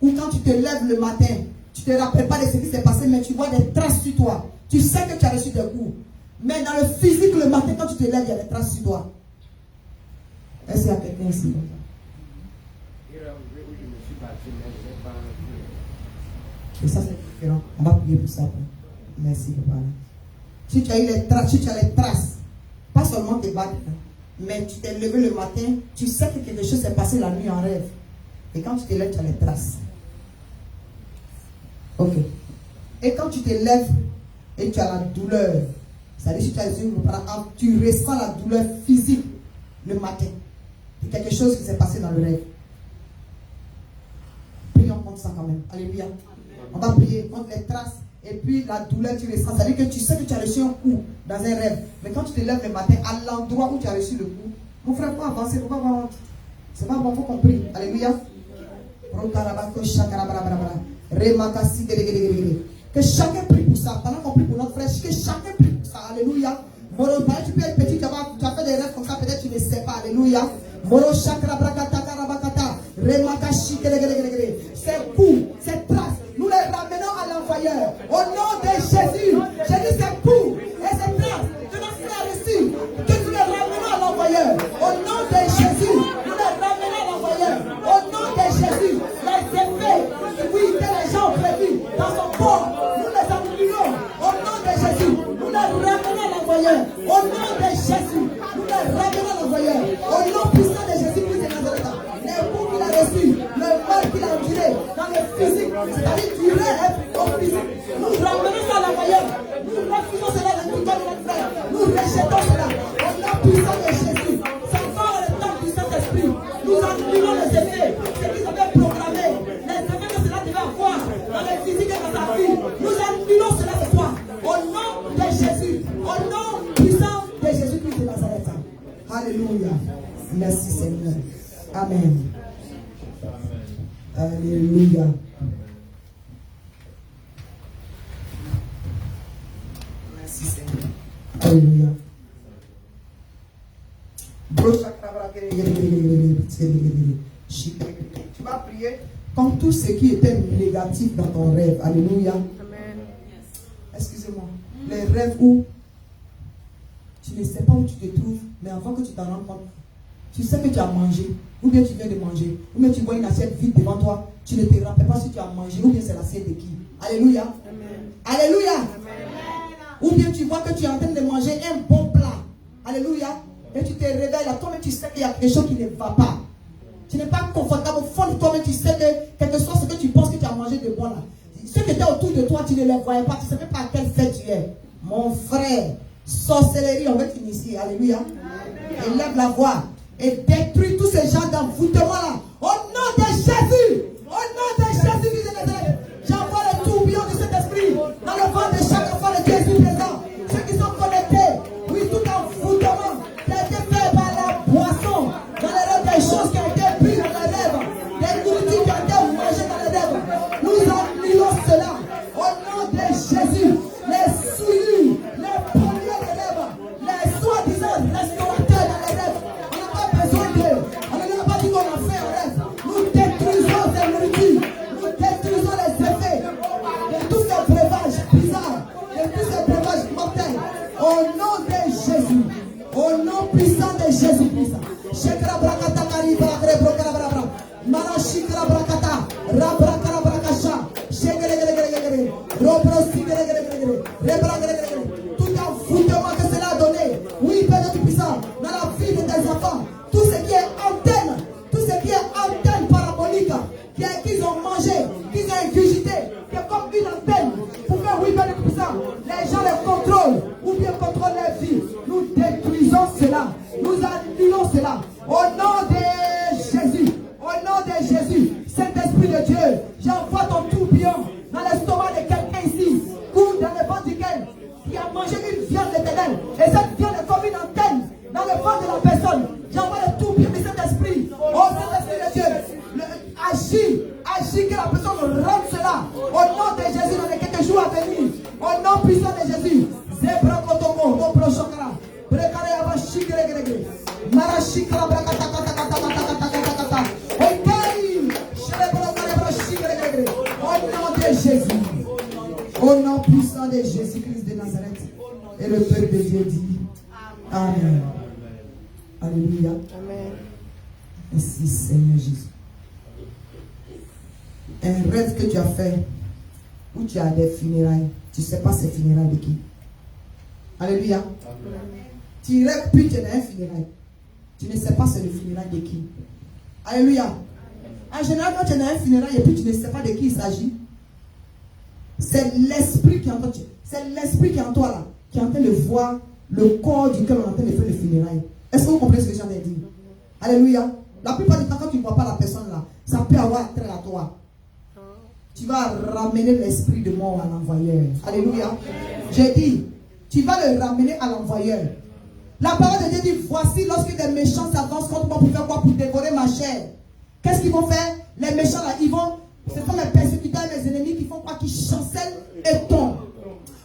où quand tu te lèves le matin, tu ne te rappelles pas de ce qui s'est passé, mais tu vois des traces sur toi. Tu sais que tu as reçu des coups. Mais dans le physique, le matin, quand tu te lèves, il y a des traces sur toi. Est-ce qu'il y a quelqu'un ici? Et ça, c'est différent. On va prier pour ça. Merci, papa. Si tu as eu les traces, si tu as les traces, pas seulement tes bagues, mais tu t'es levé le matin, tu sais que quelque chose s'est passé la nuit en rêve. Et quand tu te lèves, tu as les traces. Ok. Et quand tu te lèves et tu as la douleur, c'est-à-dire si tu as les yeux, tu ressens la douleur physique le matin. C'est quelque chose qui s'est passé dans le rêve. Prions contre ça quand même. Alléluia. On va prier contre les traces. Et puis la douleur, tu ressens. C'est-à-dire que tu sais que tu as reçu un coup dans un rêve. Mais quand tu te lèves le matin, à l'endroit où tu as reçu le coup, mon frère, faut avancer, il ne faut pas avoir honte. C'est pas bon, il faut qu'on prie. Alléluia. Que chacun prie pour ça. Pendant qu'on prie pour notre frère, que chacun prie pour ça. Alléluia. Tu peux être petit, tu as fait des rêves comme ça, peut-être tu ne sais pas. Alléluia. Ces coups, ces traces, nous les ramenons à l'envoyeur. Au nom de Jésus, j'ai dit ces coups et ces traces que notre frère a reçus, que nous les ramenons à l'envoyeur. Au nom de Jésus, nous les ramenons à l'envoyeur. Au nom de Jésus, les effets, oui, que les gens ont prévus dans son corps, nous les annulons. Au nom de Jésus, nous les ramenons à l'envoyeur. Au nom de Jésus, nous les ramenons à l'envoyeur. Au nom puissant de Jésus-Christ de Nazareth, les coups qu'il a reçus, le mal qu'il a enduré dans le physique, c'est-à-dire du rêve au physique, nous ramenons ça à l'envoyeur. Nous refusons cela de tout dans notre frère. Nous rejetons cela. Au nom puissant de Jésus, ça va dans le temps du Saint-Esprit. Nous annulons les effets, ce qu'ils avaient programmé, les effets que cela devait avoir dans le physique et dans sa vie. Nous annulons cela ce soir. Au nom de Jésus, au nom puissant de Jésus-Christ de Nazareth. Alléluia. Merci Seigneur. Amen. Alléluia. Merci Seigneur. Alléluia. Tu vas prier comme tout ce qui était négatif dans ton rêve. Alléluia. Amen. Excusez-moi. Les rêves où tu ne sais pas où tu te trouves, mais avant que tu t'en rendes compte, tu sais que tu as mangé, ou bien tu viens de manger, ou bien tu vois une assiette vide devant toi, tu ne te rappelles pas si tu as mangé, ou bien c'est l'assiette de qui. Alléluia. Amen. Alléluia. Amen. Ou bien tu vois que tu es en train de manger un bon plat. Alléluia. Et tu te réveilles là, toi-même tu sais qu'il y a quelque chose qui ne va pas. Tu n'es pas confortable au fond de toi-même, tu sais que quelque chose, ce que tu penses que tu as mangé de bon là. Ceux qui étaient autour de toi, tu ne les voyais pas, tu ne savais pas à quelle fête tu es. Mon frère, sorcellerie, on va t'initier. Alléluia. Amen. Élève la voix et détruis tous ces gens d'envoûtement-là. Au nom de Jésus, au nom de Jésus de Nazareth, j'envoie le tourbillon de cet esprit dans le ventre de chaque enfant de Jésus présent. Ceux qui sont connectés, oui, tout envoûtement qui a été fait par la boisson, dans les rêves, des choses qui ont été prises dans les rêves, des nourritures qui ont été mangées dans les rêves. Nous annulons cela au nom de Jésus. Les souillures, les pollueurs des rêves, les soi-disant restaurateurs dans les rêves. On n'a pas dit qu'on a fait un rêve. Nous détruisons ces nourritures. Nous détruisons les effets de tous ces breuvages bizarres, de tous ces breuvages mortels. Au nom de Jésus. Au nom puissant de Jésus-Christ. Shekra brakata kariba rebroka brabra. Marashikra brakata. Rabrakara brakasha. Shegere Robro sigere Rebra. Tout envoûtement que cela a donné. Oui, Père Tout-Puissant, dans la vie de tes enfants. Tout ce qui est antenne parabolique, qu'ils ont mangé, qu'ils ont ingurgité, qui est comme une antenne, pour faire oui, Père Tout-Puissant, les gens les contrôlent, ou bien contrôlent leur vie. Nous détruisons cela, nous annulons cela, au nom de Jésus, au nom de Jésus, Saint-Esprit de Dieu, j'envoie ton tourbillon dans l'estomac de quelqu'un ici, ou dans le ventre duquel, qui a mangé une viande éternelle, et cette viande est comme une antenne dans le ventre de la personne. J'envoie le tourbillon de cet esprit. Oh Saint-Esprit de Dieu, agis que la personne rende cela. Au nom de Jésus, dans les quelques jours à venir. Au nom puissant de Jésus. Zebra kotomo, dobro chokara. Brekare abashi gregregre. Marashikra brakata kata kata kata kata kata kata. Okai, sherebro abashi gregregre. Au nom de Jésus. Au nom puissant de Jésus-Christ de Nazareth. Et le Père de Dieu dit Amen. Alléluia. Amen. Merci Seigneur Jésus. Un rêve que tu as fait, où tu as des funérailles, tu ne sais pas ces funérailles de qui. Alléluia. Amen. Tu rêves puis tu es dans un funérail. Tu ne sais pas c'est le funérail de qui. Alléluia. En général, quand tu es dans un funérail et puis tu ne sais pas de qui il s'agit, c'est l'esprit qui est en toi. C'est l'esprit qui est en toi là, qui est en train de voir le corps duquel on est en train de faire le funérail. Est-ce que vous comprenez ce que j'en ai dit? Alléluia. La plupart du temps, quand tu ne vois pas la personne là, ça peut avoir trait à toi. Tu vas ramener l'esprit de mort à l'envoyeur. Alléluia. J'ai dit, tu vas le ramener à l'envoyeur. La parole de Dieu dit, voici lorsque des méchants s'avancent contre moi pour faire quoi? Pour dévorer ma chair. Qu'est-ce qu'ils vont faire? Les méchants là, ils vont, ce sont mes persécuteurs et mes ennemis qui font quoi? Qui chancellent et tombent.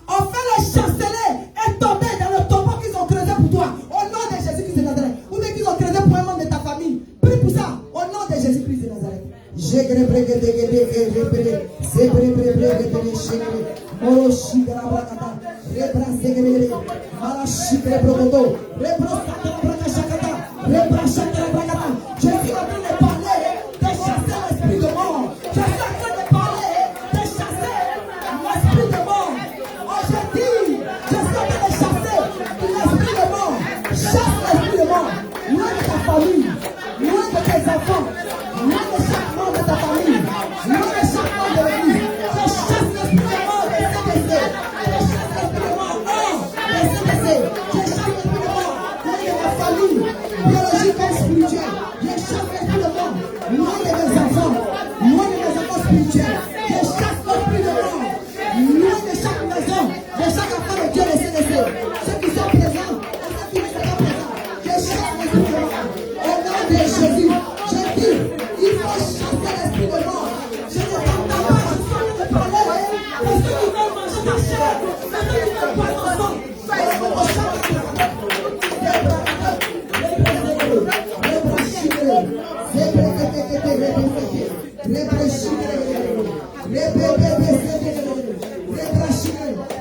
On fait les chanceler et tomber dans le tombeau qu'ils ont creusé pour toi. Au nom de Jésus-Christ de Nazareth. Ou bien qu'ils ont creusé pour un membre de ta famille. Prie pour ça. Au nom de Jésus-Christ de Nazareth. Je suis en train de parler de chasser l'esprit de mort. Je suis en train de parler de chasser l'esprit de mort. Aujourd'hui, je suis en train de chasser l'esprit de mort. Chasse l'esprit de mort. Loin de ta famille, loin de tes enfants, loin de chaque membre de ta famille, loin de chaque membre de l'église. Je chasse l'esprit de mort des CDC. Je chasse l'esprit de mort des CDC. Je chasse l'esprit de mort loin de ma famille, biologique et spirituelle. Je chasse l'esprit de mort loin de mes enfants spirituels. Je chasse l'esprit de mort loin de chaque maison, de chaque enfant de Dieu des CDC. Ceux qui sont présents et ceux qui ne sont pas présents. Je chasse l'esprit de mort. Au nom de Jésus, je dis, il faut chasser l'esprit de mort. Je ne t'entends pas, je suis en train de parler. Pour ceux qui veulent manger ta chair, pour ceux qui veulent boire ton sang, soyez mon chasse.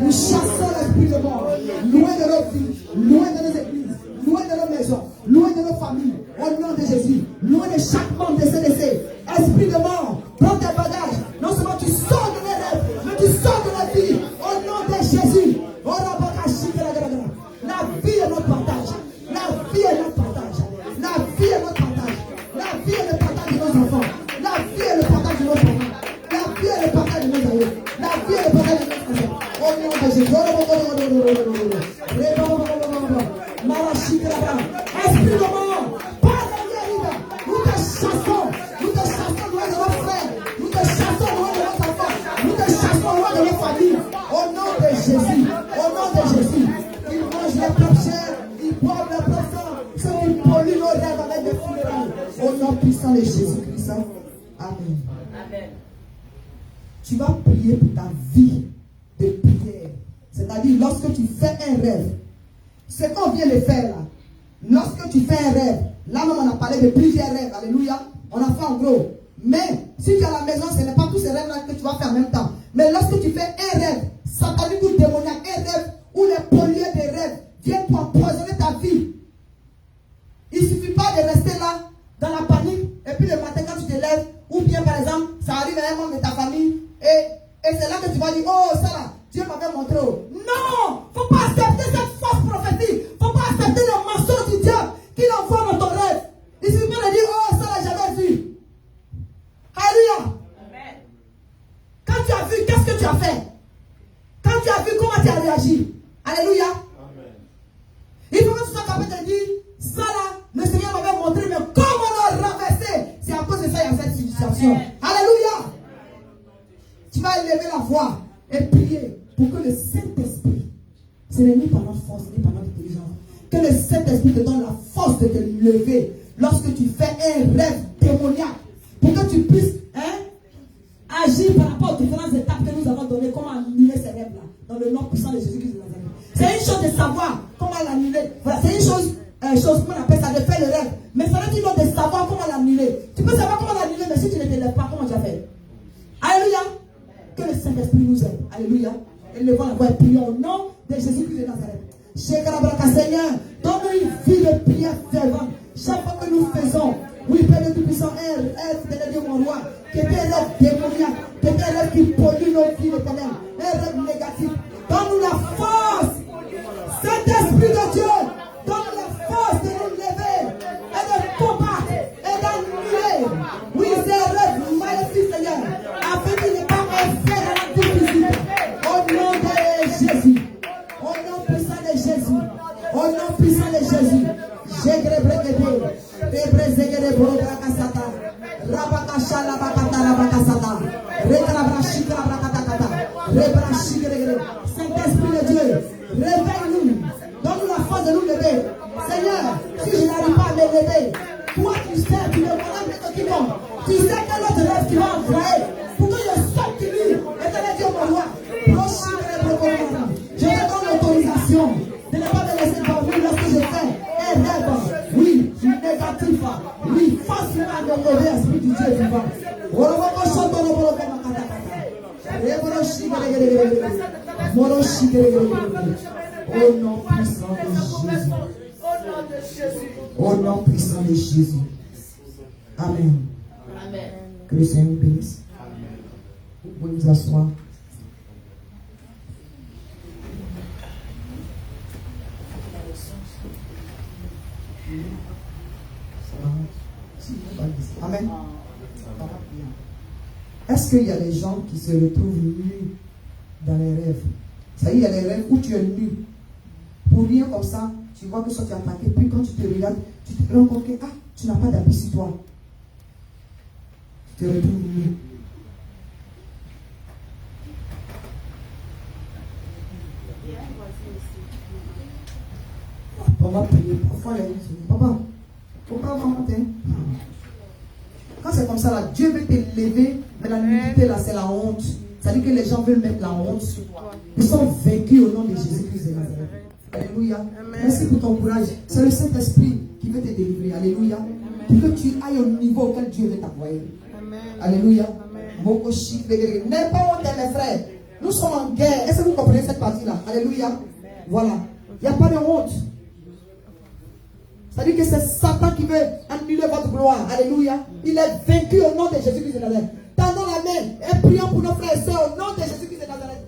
Nous chassons l'esprit de mort loin de nos vies, loin de nos églises, loin de nos maisons, loin de nos familles, au nom de Jésus, loin de chaque membre de CDC. Esprit de mort, prends tes bagages. Non seulement tu sors de mes rêves, mais tu sors de la vie, au nom de Jésus. La vie est notre partage. La vie est notre partage. La vie est notre partage. La vie est le partage de nos enfants. La vie est le partage de nos enfants. La vie est le partage de nos amis. La vie est le partage de nos enfants. Au nom de Jésus. Esprit de mort, pas derrière. Nous te chassons. Nous te chassons loin de nos frères. Nous te chassons loin de nos enfants. Nous te chassons loin de nos familles. Au nom de Jésus. Au nom de Jésus. Ils mangent leur propre chair. Ils boivent leur propre sang. Ceux qui polluent nos rêves avec des funérailles. Au nom puissant de Jésus-Christ. Amen. Amen. Tu vas prier pour ta vie de prière. C'est-à-dire, lorsque tu fais un rêve, ce qu'on vient de faire là, lorsque tu fais un rêve, là même on a parlé de plusieurs rêves, alléluia, on a fait en gros. Mais si tu es à la maison, ce n'est pas tous ces rêves-là que tu vas faire en même temps. Mais lorsque tu fais un rêve, satanique ou démoniaque, un rêve où les pollueurs des rêves viennent pour empoisonner ta vie, il ne suffit pas de rester là, dans la panique, et puis le matin quand tu te lèves, ou bien par exemple, ça arrive à un membre de ta famille, et c'est là que tu vas dire, oh ça là, Dieu m'avait montré. Non, il ne faut pas accepter cette fausse prophétie. Il ne faut pas accepter le mensonge du diable qu'il envoie dans ton rêve. Il suffit pas de dire, oh ça là, j'avais vu. Alléluia. Quand tu as vu, qu'est-ce que tu as fait? Quand tu as vu, comment tu as réagi? Alléluia. Amen. Il faut que tu sois capable de dire, ça là, le Seigneur m'avait montré, mais comment on l'a renversé? C'est à cause de ça qu'il y a cette situation. Alléluia. Tu vas élever la voix et prier pour que le Saint-Esprit, ce n'est ni par notre force, ni par notre intelligence, que le Saint-Esprit te donne la force de te lever lorsque tu fais un rêve démoniaque, pour que tu puisses agir par rapport aux différentes étapes que nous avons données, comment annuler ces rêves-là, dans le nom puissant de Jésus-Christ de Nazareth. C'est une chose de savoir comment l'annuler. Voilà, c'est une chose qu'on appelle ça, de faire le rêve. Mais ça veut dire de savoir comment l'annuler. Tu peux savoir comment l'annuler, mais si tu ne te lèves pas, comment tu as fait? Alléluia. Que le Saint-Esprit nous aide. Alléluia. Élevons la voix et prions au nom de Jésus-Christ de Nazareth. Seigneur, donne-nous une vie de prière fervente. Chaque fois que nous faisons Oui, Père Dieu Tout-Puissant, un rêve, Dieu mon roi, qui était un rêve démoniaque, qui était un rêve qui pollue nos vies, l'éternel, un rêve négatif. Donne-nous la force, Saint-Esprit de Dieu, donne-nous la force de nous lever et de combattre et d'annuler. Oui, c'est un rêve maléfique, Seigneur, afin qu'il n'ait pas effet dans la vie physique. Au nom de Jésus, au nom puissant de Jésus, au nom puissant de Jésus, Saint-Esprit de Dieu, réveille-nous, donne-nous la force de nous lever. Seigneur, si je n'arrive pas à me lever, toi tu sais, tu me connais mieux que quiconque. Tu sais quel autre rêve qui va envoyer pour que je sorte de lui. Éternel Dieu, mon roi, je te donne l'autorisation de ne pas me laisser dormir lorsque je fais un rêve. Oui, négatif. Oui, force-moi à me lever, Esprit du Dieu vivant. Au nom puissant de Jésus. Au nom puissant de Jésus. Amen. Amen. Que le Seigneur vous bénisse. Vous pouvez vous asseoir. Amen. Est-ce qu'il y a des gens qui se retrouvent nus dans les rêves? Ça y est, il y a des rêves où tu es nu. Pour rien comme ça, tu vois que soit tu es attaqué, puis quand tu te regardes, tu te rends compte que tu n'as pas d'habit sur toi. Tu te retrouves nu. On va prier. Parfois, les gens disent, papa, faut pas avoir honte. Quand c'est comme ça, là, Dieu veut t'élever, mais la nudité, là, c'est la honte. C'est-à-dire que les gens veulent mettre la honte sur toi. Ils sont vaincus au nom de Jésus-Christ de Nazareth. Alléluia. Merci pour ton courage. C'est le Saint-Esprit qui veut te délivrer. Alléluia. Pour que tu ailles au niveau auquel Dieu veut t'envoyer. Alléluia. N'aie pas honte, mes frères. Nous sommes en guerre. Est-ce que vous comprenez cette partie-là? Alléluia. Voilà. Il n'y a pas de honte. C'est-à-dire que c'est Satan qui veut annuler votre gloire. Alléluia. Il est vaincu au nom de Jésus-Christ de Nazareth. Tendons la main et prions pour nos frères et sœurs au nom de Jésus-Christ de Nazareth.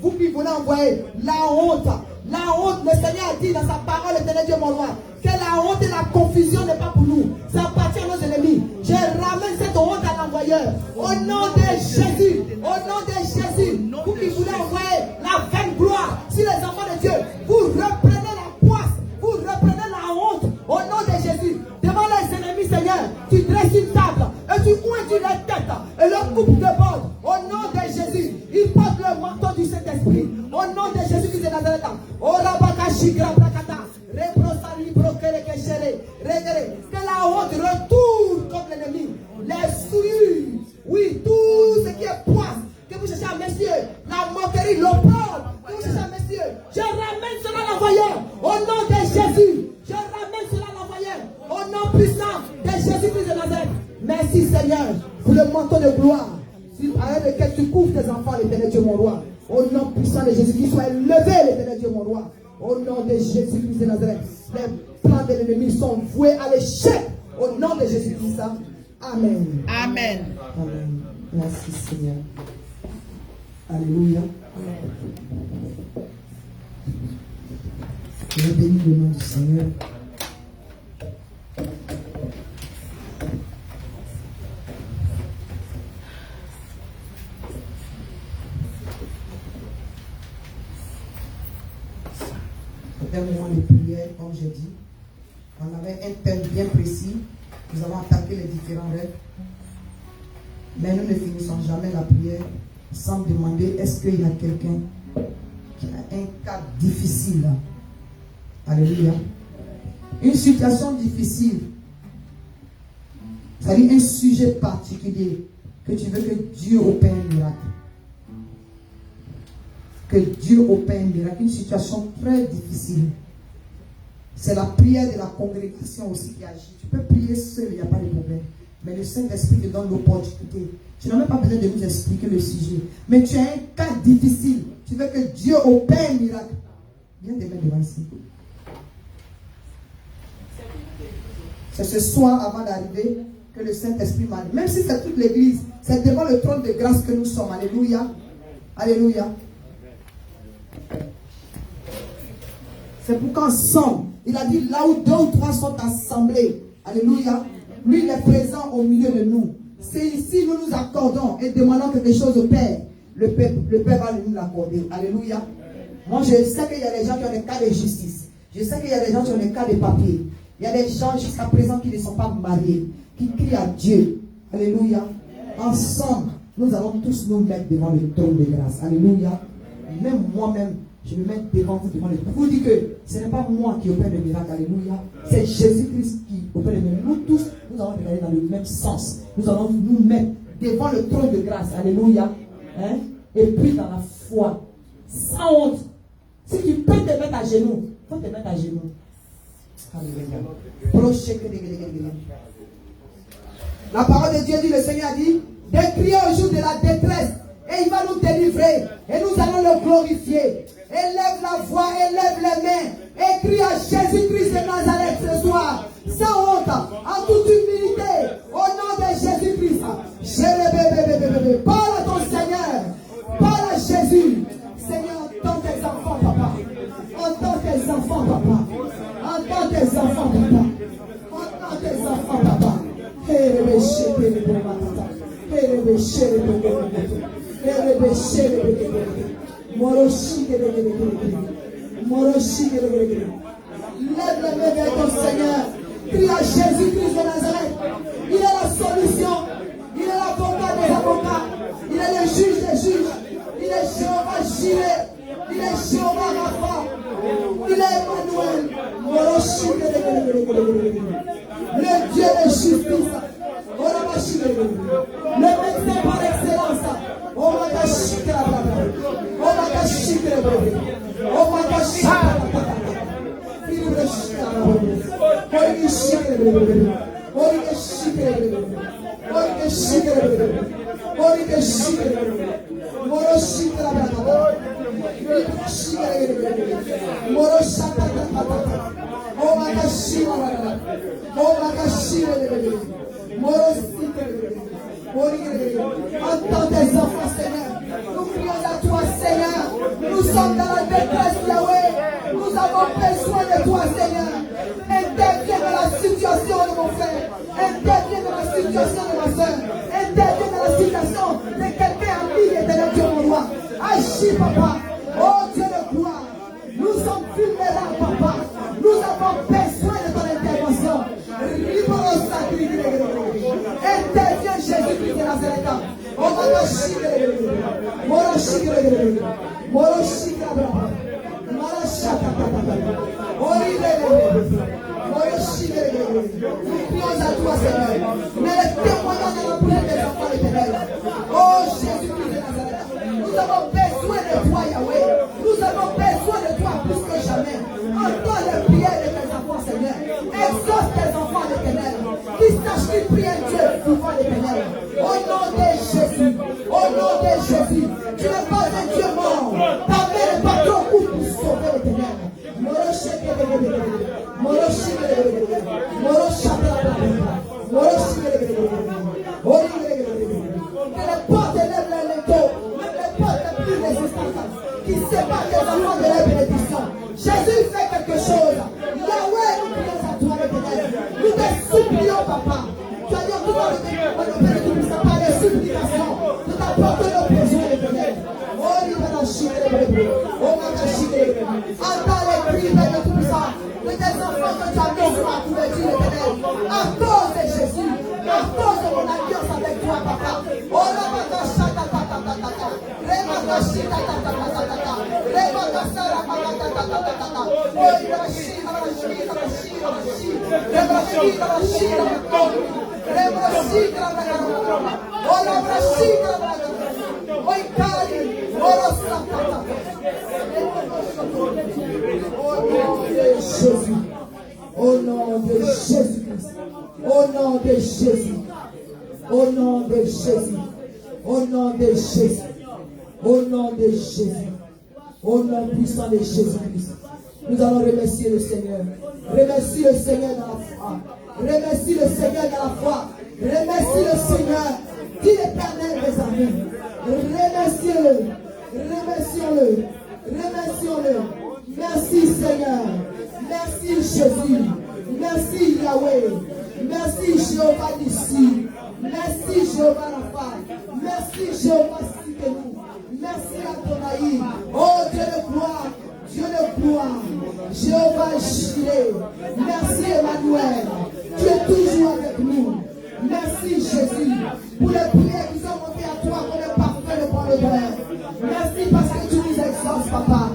Vous qui voulez envoyer la honte. La honte, le Seigneur a dit dans sa parole, l'éternel Dieu mon roi, que la honte et la confusion n'est pas pour nous. Ça appartient à nos ennemis. Je ramène cette honte à l'envoyeur. Au nom de Jésus. Au nom de Jésus. Vous qui voulez envoyer la vaine gloire sur les enfants de Dieu, vous reprenez la poisse. Vous reprenez la honte. Au nom de Jésus. Devant les ennemis, Seigneur, tu dresses une table et tu oins la tête et le coupe de bord. Au nom de Jésus, il porte le manteau du Saint-Esprit. Au nom de Jésus-Christ de Nazareth. Que la honte retourne comme l'ennemi. Les souillures, oui, tout ce qui est poisse, que vous cherchez à messieurs, la moquerie, l'opprobre, que vous cherchez à messieurs. Je ramène cela à l'envoyeur. Au nom de Jésus. Je ramène cela à l'envoyeur. Au nom puissant de Jésus-Christ de Nazareth. Merci Seigneur pour le manteau de gloire avec lequel tu couvres tes enfants, l'éternel Dieu mon roi. Au nom puissant de Jésus, qu'il soit élevé, l'éternel Dieu mon roi. Au nom de Jésus-Christ de Nazareth. Les plans de l'ennemi sont voués à l'échec. Au nom de Jésus-Christ. Amen. Amen. Amen. Merci Seigneur. Alléluia. Je bénis le nom du Seigneur. C'était un moment de prière, comme j'ai dit. On avait un thème bien précis. Nous avons attaqué les différents rêves. Mais nous ne finissons jamais la prière sans demander est-ce qu'il y a quelqu'un qui a un cas difficile. Alléluia. Une situation difficile. C'est-à-dire un sujet particulier que tu veux que Dieu opère un miracle. Que Dieu opère un miracle. Une situation très difficile. C'est la prière de la congrégation aussi qui agit. Tu peux prier seul, il n'y a pas de problème. Mais le Saint-Esprit te donne l'opportunité. Tu n'as même pas besoin de nous expliquer le sujet. Mais tu as un cas difficile. Tu veux que Dieu opère un miracle. Viens te mettre devant ici. C'est ce soir, avant d'arriver, que le Saint-Esprit m'a dit. Même si c'est toute l'église, c'est devant le trône de grâce que nous sommes. Alléluia. Alléluia. C'est pour qu'ensemble, il a dit là où 2 ou 3 sont assemblés. Alléluia. Lui, il est présent au milieu de nous. C'est ici nous nous accordons et demandons quelque chose au Père. Le Père va nous l'accorder. Alléluia. Moi, je sais qu'il y a des gens qui ont des cas de justice. Je sais qu'il y a des gens qui ont des cas de papier. Il y a des gens jusqu'à présent qui ne sont pas mariés, qui crient à Dieu. Alléluia. Ensemble, nous allons tous nous mettre devant le trône de grâce. Alléluia. Même moi-même, je me mets devant vous, devant le trône. Vous dites que ce n'est pas moi qui opère le miracle. Alléluia. C'est Jésus-Christ qui opère le miracle. Nous tous, nous allons regarder dans le même sens. Nous allons nous mettre devant le trône de grâce. Alléluia. Hein? Et puis dans la foi, sans honte. Si tu peux te mettre à genoux, il faut te mettre à genoux. La parole de Dieu dit, le Seigneur a dit, de crier au jour de la détresse, et il va nous délivrer, et nous allons le glorifier. Élève la voix, élève les mains, et crie à Jésus-Christ de Nazareth ce soir, sans honte, en toute humilité, au nom de Jésus-Christ. Parle à ton Seigneur, parle à Jésus. Seigneur, entends tes enfants, papa. Entends tes enfants, papa. Entends tes enfants, papa. Entends tes enfants, papa. Lève les mains vers ton Seigneur. Crie à Jésus-Christ de Nazareth. Il est la solution. Il est l'avocat des avocats. Il est le juge des juges. Il est Jéhovah Jireh. Il est Jéhovah Rapha. Il est Emmanuel. Le Dieu de justice. Le médecin par excellence. Entends tes enfants, Seigneur. Nous crions à toi, Seigneur. Nous sommes dans la détresse, Yahweh. Nous avons besoin de toi, Seigneur. Interviens dans la situation de mon frère. Interviens dans la situation de ma soeur. Interviens dans la situation de quelqu'un en vie et de Dieu, mon roi. Agis, papa. Oh Dieu de gloire. Nous sommes vulnérables, papa. Nous avons besoin de ton intervention. Interviens, Jésus-Christ de Nazareth. Oh, nous prions à toi, Seigneur. Mais les témoignages dans la bouche des enfants éternels. Oh, Jésus-Christ de Nazareth. Nous avons besoin de toi, Yahweh. Nous avons besoin de toi plus que jamais. Entends les prières de tes enfants, Seigneur. Exauce tes enfants éternels. Qui sachent qu'ils prient un Dieu vivant éternel. Au nom de Jésus. Au nom de Jésus. Tu n'es pas un Dieu mort. Ta mère n'est pas trop courte pour sauver l'éternel. Que les portes lèvent les dos, même les portes les plus résistantes, qui séparent les enfants de la bénédiction. Jésus fait quelque chose. Yahweh, nous prions à toi, l'éternel. Nous te supplions, papa. Tu as dit en tout cas, le Père qui nous a par les supplications, de t'apporter nos besoins, l'éternel. Oh, il va nous chier, oh, va nous chier. Entends les cris de tout ça, de tes enfants que tu as mis sur la couverture, l'éternel. À cause de Jésus, à cause de mon alliance avec toi, papa. Oh, la magasha, ta, ta, ta, ta, ta, ta. Les magashi, ta, ta, ta, ta, ta, ta, ta. Les magasa, la magata, ta, ta, ta, ta, ta. Oh, il va chier, il va chier, il va chier, il va chier. Il va chier, il va chier, il va chier. Les magashi, il va chier. Oh, la magashi, il va chier. Oh, il cali. Oh, la sa, ta, ta. Au nom de Jésus-Christ. Au nom de Jésus. Au nom de Jésus. Au nom de Jésus. Au nom de Jésus. Au nom puissant de Jésus-Christ. Nous allons remercier le Seigneur. Remercie le Seigneur dans la foi. Remercie le Seigneur dans la foi. Remercie le Seigneur. Dis l'Éternel, mes amis. Remerciez-le. Remercions-le. Remercions-le. Merci Seigneur. Merci Jésus. Merci Yahweh. Merci Jéhovah d'ici. Merci Jéhovah Rapha. Merci Jéhovah Sikenu. Merci Adonai. Oh Dieu de gloire. Dieu de gloire. Jéhovah Jireh. Merci Emmanuel. Tu es toujours avec nous. Merci Jésus pour les prières qui sont montées à toi comme un parfum de bon odeur. Merci parce que tu nous exauces, Papa.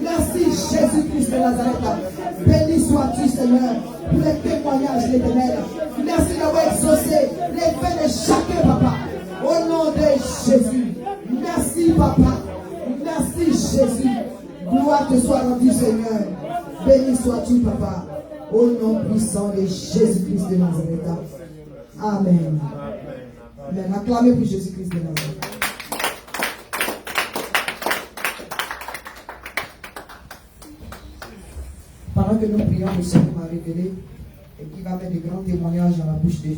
Merci Jésus-Christ de Nazareth. Béni sois-tu, Seigneur, pour les témoignages de l'Éternel. Merci d'avoir exaucé les faits de chacun, Papa. Au nom de Jésus. Merci, Papa. Merci, Jésus. Gloire te soit rendue, Seigneur. Béni sois-tu, Papa. Au nom puissant de Jésus-Christ de Nazareth. Amen. Amen. Acclamez pour Jésus-Christ de Nazareth. Pendant que nous prions, le Seigneur m'a révélé et qui va mettre de grands témoignages dans la bouche de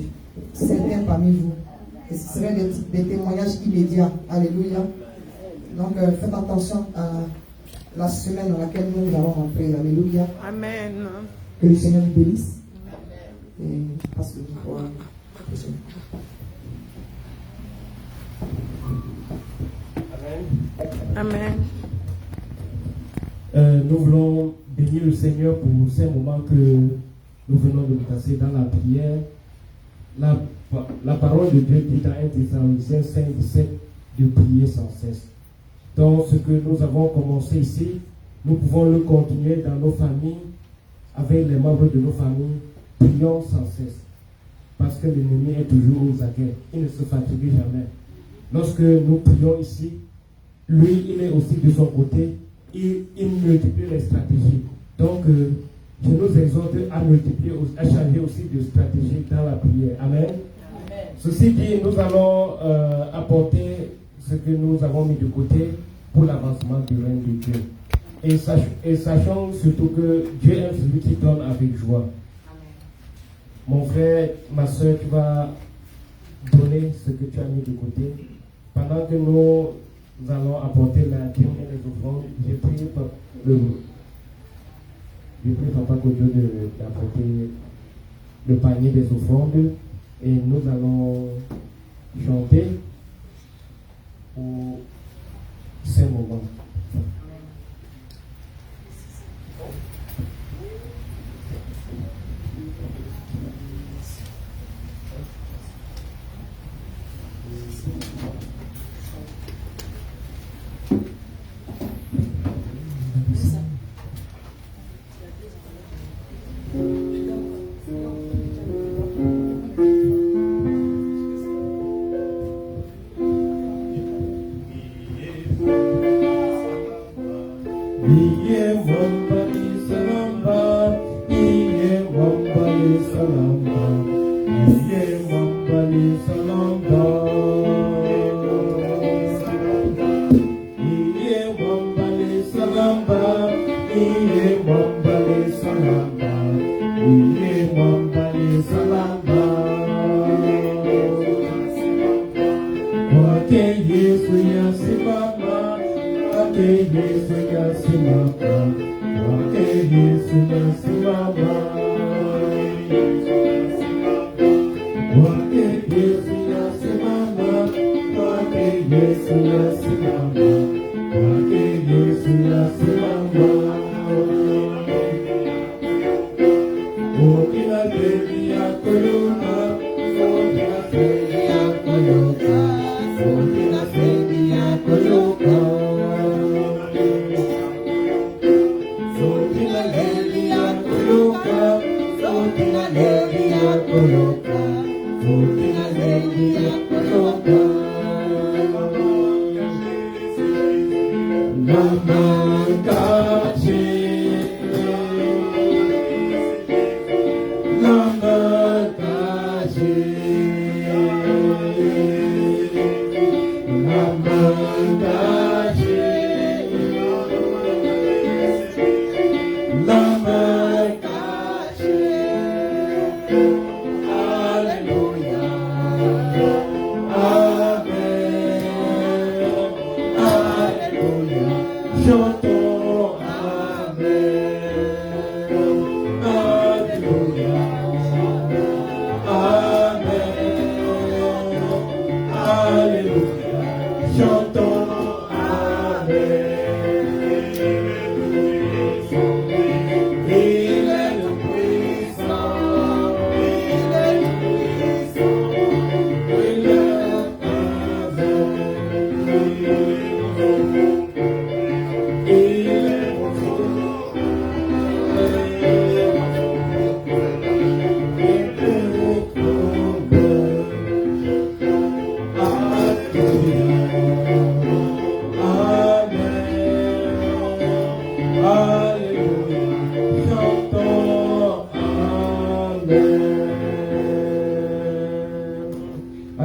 certains parmi vous. Et ce seraient des témoignages immédiats. Alléluia. Donc faites attention à la semaine dans laquelle nous allons rentrer. Alléluia. Amen. Que le Seigneur nous bénisse. Et je passe le micro à la prochaine. Amen. Nous voulons bénir le Seigneur pour ces moments que nous venons de passer dans la prière. La parole de Dieu dit dans 1 Thessaloniciens 5:17 de prier sans cesse. Donc ce que nous avons commencé ici, nous pouvons le continuer dans nos familles, avec les membres de nos familles. Prions sans cesse. Parce que l'ennemi est toujours aux aguets. Il ne se fatigue jamais. Lorsque nous prions ici, lui, il est aussi de son côté. Il multiplie les stratégies. Donc, je nous exhorte à multiplier, à changer aussi de stratégie dans la prière. Amen. Amen. Ceci dit, nous allons apporter ce que nous avons mis de côté pour l'avancement du règne de Dieu. Et sachons surtout que Dieu aime celui qui donne avec joie. Amen. Mon frère, ma soeur, tu vas donner ce que tu as mis de côté. Pendant que nous allons apporter la dîme et les offrandes, j'ai prié Papa Kodio d'apporter le panier des offrandes et nous allons chanter pour ces moments.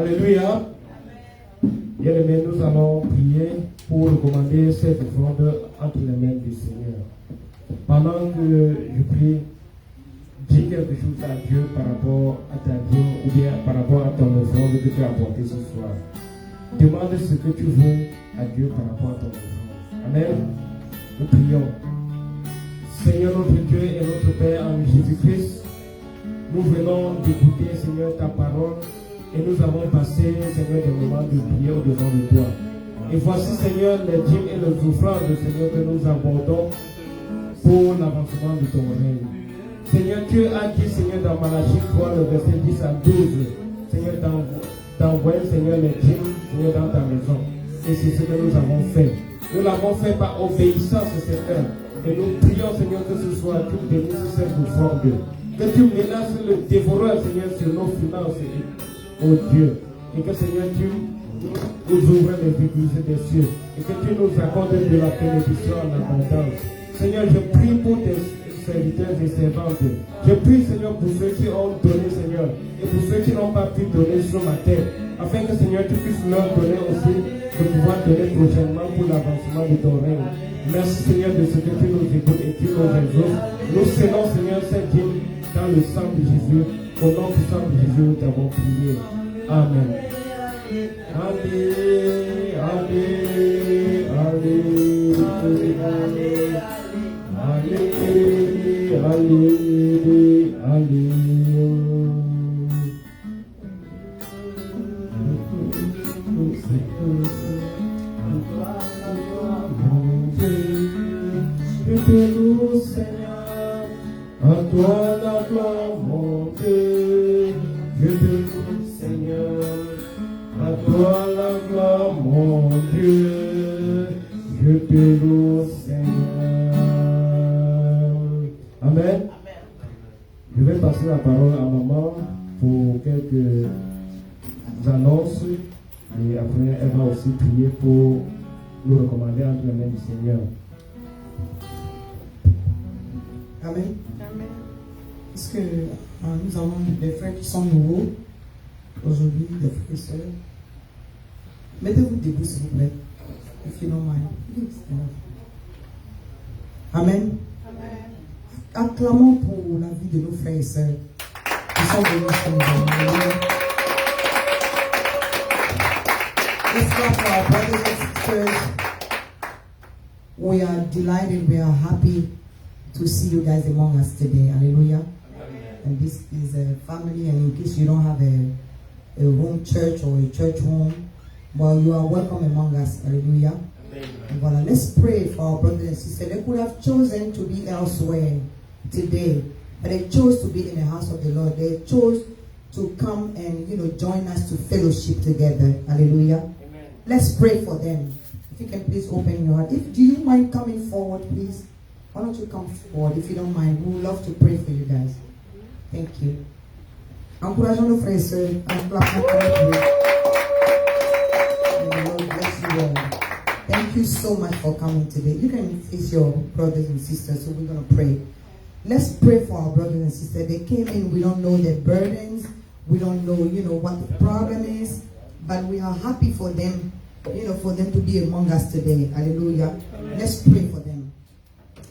Alléluia. Bien-aimés, nous allons prier pour recommander cette offrande entre les mains du Seigneur. Pendant que je prie, dis quelque chose à Dieu par rapport à ta vie ou bien par rapport à ton offrande que tu as apportée ce soir. Demande ce que tu veux à Dieu par rapport à ton offrande. Amen. Nous prions. Seigneur notre Dieu et notre Père en Jésus-Christ, nous venons d'écouter, Seigneur, ta parole et nous avons passé, Seigneur, des moments de prière au-devant de toi. Et voici, Seigneur, les dîmes et les offrandes, Seigneur, que nous abordons pour l'avancement de ton règne. Seigneur, tu as dit, Seigneur, dans Malachie 3, le verset 10 à 12, Seigneur, d'envoyer, Seigneur, les dîmes, Seigneur, dans ta maison. Et c'est ce que nous avons fait. Nous l'avons fait par obéissance, Seigneur. Et nous prions, Seigneur, que ce soit tout béni sur cette offrande. Que tu menaces le dévoreur, Seigneur, sur nos finances, oh Dieu. Et que, Seigneur, tu nous ouvres les églises des cieux. Et que tu nous accordes de la bénédiction en abondance. Seigneur, je prie pour tes serviteurs et servantes. Je prie, Seigneur, pour ceux qui ont donné, Seigneur, et pour ceux qui n'ont pas pu donner ce matin, afin que, Seigneur, tu puisses leur donner aussi de pouvoir donner prochainement pour l'avancement de ton règne. Merci, Seigneur, de ce que tu nous écoutes et tu nous exauces. Nous scellons, Seigneur, cette dîme dans le sang de Jésus. Au nom puissant de Jésus, nous t'avons prié. Amen. Allez, allez, allez, allez, allez, allez. Je te loue, Seigneur, à toi la gloire montée. Je te loue, Seigneur, à toi la gloire, mon Dieu. Je te loue, Seigneur. Amen. Je vais passer la parole à maman pour quelques annonces. Et après, elle va aussi prier pour nous recommander entre les mains du Seigneur. Amen. Amen. Est-ce que nous avons des frères qui sont nouveaux aujourd'hui, des frères et sœurs? Mettez-vous debout, s'il vous plaît. If you don't mind. Amen. Amen. Acclamons pour la vie de nos frères et sœurs qui sont venus chez nous. Let's clap for our brothers and sisters. We are delighted, we are happy to see you guys among us today. Hallelujah. And this is a family, and in case you don't have a home church or a church home, well, you are welcome among us. Hallelujah. And well, let's pray for our brothers and sisters. They could have chosen to be elsewhere today, but they chose to be in the house of the Lord. They chose to come and, join us to fellowship together. Hallelujah. Amen. Let's pray for them. If you can please open your heart. Do you mind coming forward, please? Why don't you come forward if you don't mind? We would love to pray for you guys. Thank you. Encourageons nos frères et sœurs. Acclamons pour Dieu. May the Lord bless you all. Thank you so much for coming today. You can face your brothers and sisters, so we're going to pray. Let's pray for our brothers and sisters. They came in, we don't know their burdens. We don't know, what the problem is. But we are happy for them, for them to be among us today. Hallelujah. Let's pray for them.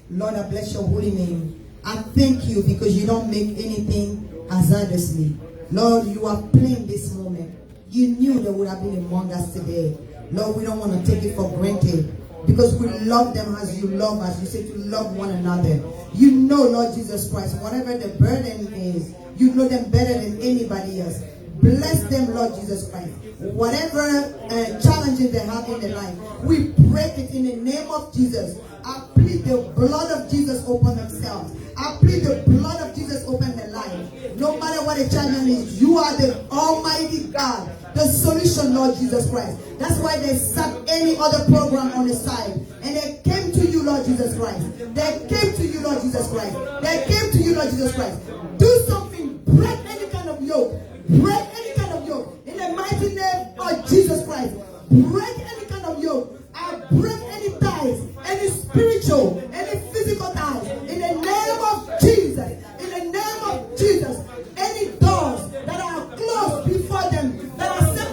Lord, I bless your holy name. I thank you because you don't make anything hazardously. Lord, you are playing this moment. You knew they would have been among us today. Lord, we don't want to take it for granted because we love them as you love us. You say to love one another. You know, Lord Jesus Christ, whatever the burden is, you know them better than anybody else. Bless them, Lord Jesus Christ. Whatever challenges they have in their life, we break it in the name of Jesus. I plead the blood of Jesus upon themselves. I plead the blood of Jesus upon their life. No matter what the challenge is, you are the Almighty God, the solution, Lord Jesus Christ. That's why they sacked any other program on the side. And they came to you, Lord Jesus Christ. They came to you, Lord Jesus Christ. They came to you, Lord Jesus Christ. Do something. Break any kind of yoke. Break any kind of yoke. In the mighty name of Jesus Christ. Break any kind of yoke. I break any ties, any spiritual, any physical ties. In the name of Jesus. In the name of Jesus. Any doors that are closed before them, that are set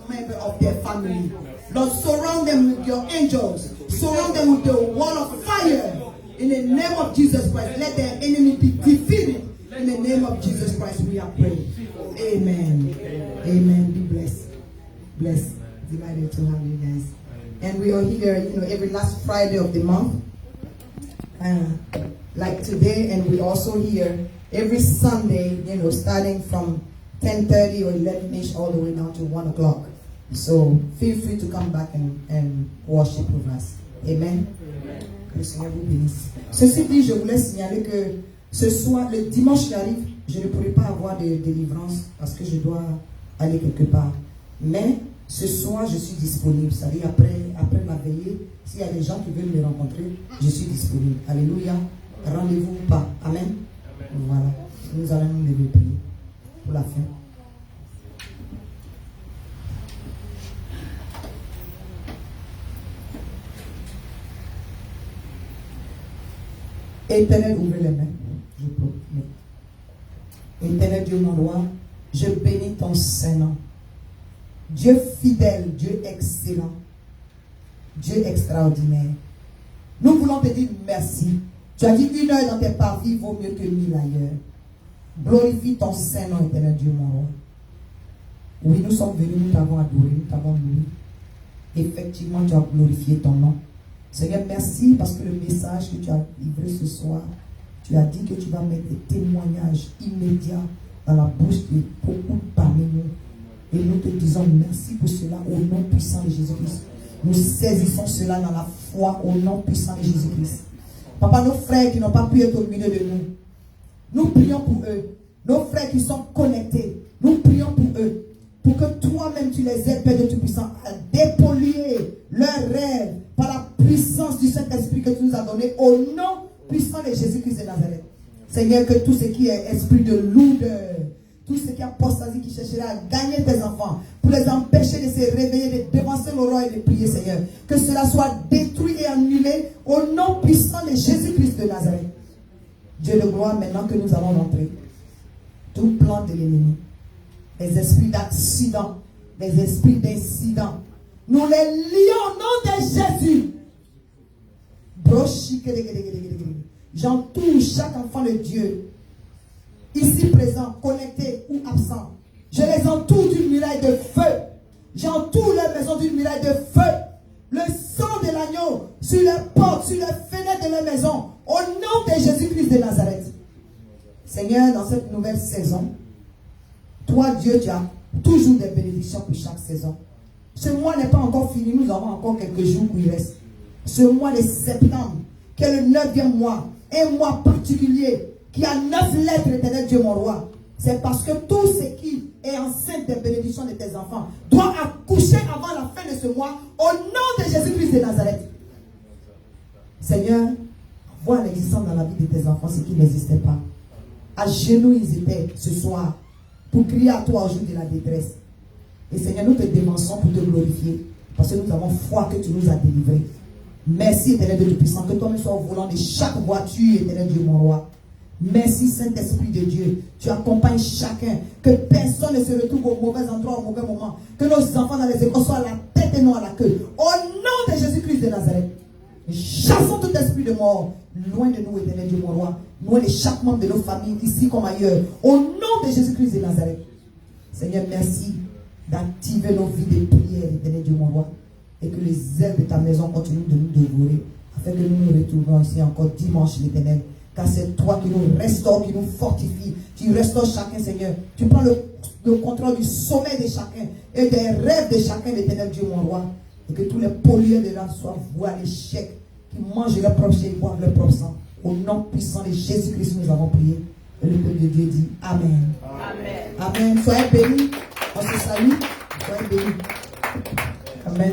member of their family. Lord, surround them with your angels. Surround them with the wall of fire. In the name of Jesus Christ, let their enemy be defeated. In the name of Jesus Christ, we are praying. Amen. Amen. Be blessed. Blessed. Delighted to have you guys. And we are here, every last Friday of the month. Like today, and we also here every Sunday, starting from 10:30 or 11ish all the way down to 1 o'clock. So feel free to come back and worship with us. Amen. Que le Seigneur vous bénisse. Ceci dit, je voulais signaler que ce soir, le dimanche qui arrive, je ne pourrai pas avoir de délivrance parce que je dois aller quelque part. Mais ce soir, je suis disponible. C'est-à-dire après la veillée, s'il y a des gens qui veulent me rencontrer, je suis disponible. Alléluia. Rendez-vous ou pas. Amen. Voilà. Nous allons nous lever prier pour la fin. Éternel, ouvrez les mains. Je prie. Éternel Dieu, mon roi, je bénis ton Saint-Nom. Dieu fidèle, Dieu excellent, Dieu extraordinaire. Nous voulons te dire merci. Tu as dit 1 heure dans tes parvis vaut mieux que 1000 ailleurs. Glorifie ton Saint-Nom, éternel Dieu, mon roi. Oui, nous sommes venus, nous t'avons adoré, nous t'avons loué. Effectivement, tu as glorifié ton nom. Seigneur, merci parce que le message que tu as livré ce soir, tu as dit que tu vas mettre des témoignages immédiats dans la bouche de beaucoup parmi nous. Et nous te disons merci pour cela au nom puissant de Jésus-Christ. Nous saisissons cela dans la foi au nom puissant de Jésus-Christ. Papa, nos frères qui n'ont pas pu être au milieu de nous, nous prions pour eux. Nos frères qui sont connectés, nous prions pour eux. Pour que toi-même tu les aides, Père de Tout-Puissant, à dépolluer leurs rêves par la puissance du Saint-Esprit que tu nous as donné au nom puissant de Jésus-Christ de Nazareth. Seigneur, que tout ce qui est esprit de lourdeur, tout ce qui est apostasie qui chercherait à gagner tes enfants, pour les empêcher de se réveiller, de devancer le roi et de prier, Seigneur, que cela soit détruit et annulé au nom puissant de Jésus-Christ de Nazareth. Dieu de gloire, maintenant que nous allons rentrer, tout plan de l'ennemi, les esprits d'accident, les esprits d'incident, nous les lions au nom de Jésus. J'entoure chaque enfant de Dieu, ici présent, connecté ou absent. Je les entoure d'une muraille de feu. J'entoure leur maison d'une muraille de feu. Le sang de l'agneau sur les portes, sur les fenêtres de leur maison, au nom de Jésus-Christ de Nazareth. Seigneur, dans cette nouvelle saison, toi, Dieu, tu as toujours des bénédictions pour chaque saison. Ce mois n'est pas encore fini, nous avons encore quelques jours qui restent. Ce mois de septembre, qui est le 9e mois, un mois particulier, qui a 9 lettres, éternel Dieu mon roi. C'est parce que tout ce qui est enceinte des bénédictions de tes enfants doit accoucher avant la fin de ce mois, au nom de Jésus-Christ de Nazareth. Seigneur, vois l'existence dans la vie de tes enfants, ce qui n'existait pas. À genoux, ils étaient ce soir pour crier à toi au jour de la détresse. Et Seigneur, nous te dénonçons pour te glorifier, parce que nous avons foi que tu nous as délivrés. Merci, éternel Dieu Tout-Puissant, que toi-même sois au volant de chaque voiture, éternel Dieu mon roi. Merci, Saint-Esprit de Dieu. Tu accompagnes chacun. Que personne ne se retrouve au mauvais endroit, au mauvais moment. Que nos enfants dans les écoles soient à la tête et non à la queue. Au nom de Jésus-Christ de Nazareth. Chassons tout esprit de mort. Loin de nous, éternel Dieu mon roi. Loin de chaque membre de nos familles, ici comme ailleurs. Au nom de Jésus-Christ de Nazareth. Seigneur, merci d'activer nos vies de prière, éternel Dieu mon roi. Et que les ailes de ta maison continuent de nous dévorer. Afin que nous nous retrouvions ici encore dimanche, l'éternel. Car c'est toi qui nous restaure, qui nous fortifie. Tu restaures chacun, Seigneur. Tu prends le contrôle du sommeil de chacun et des rêves de chacun, l'éternel Dieu, mon roi. Et que tous les pollueurs de l'âme soient voués à l'échec, qui mangent leur propre chair et boivent leur propre sang. Au nom puissant de Jésus-Christ, nous avons prié. Et le peuple de Dieu dit Amen. Amen. Amen. Soyez bénis. On se salue. Soyez bénis. Amen.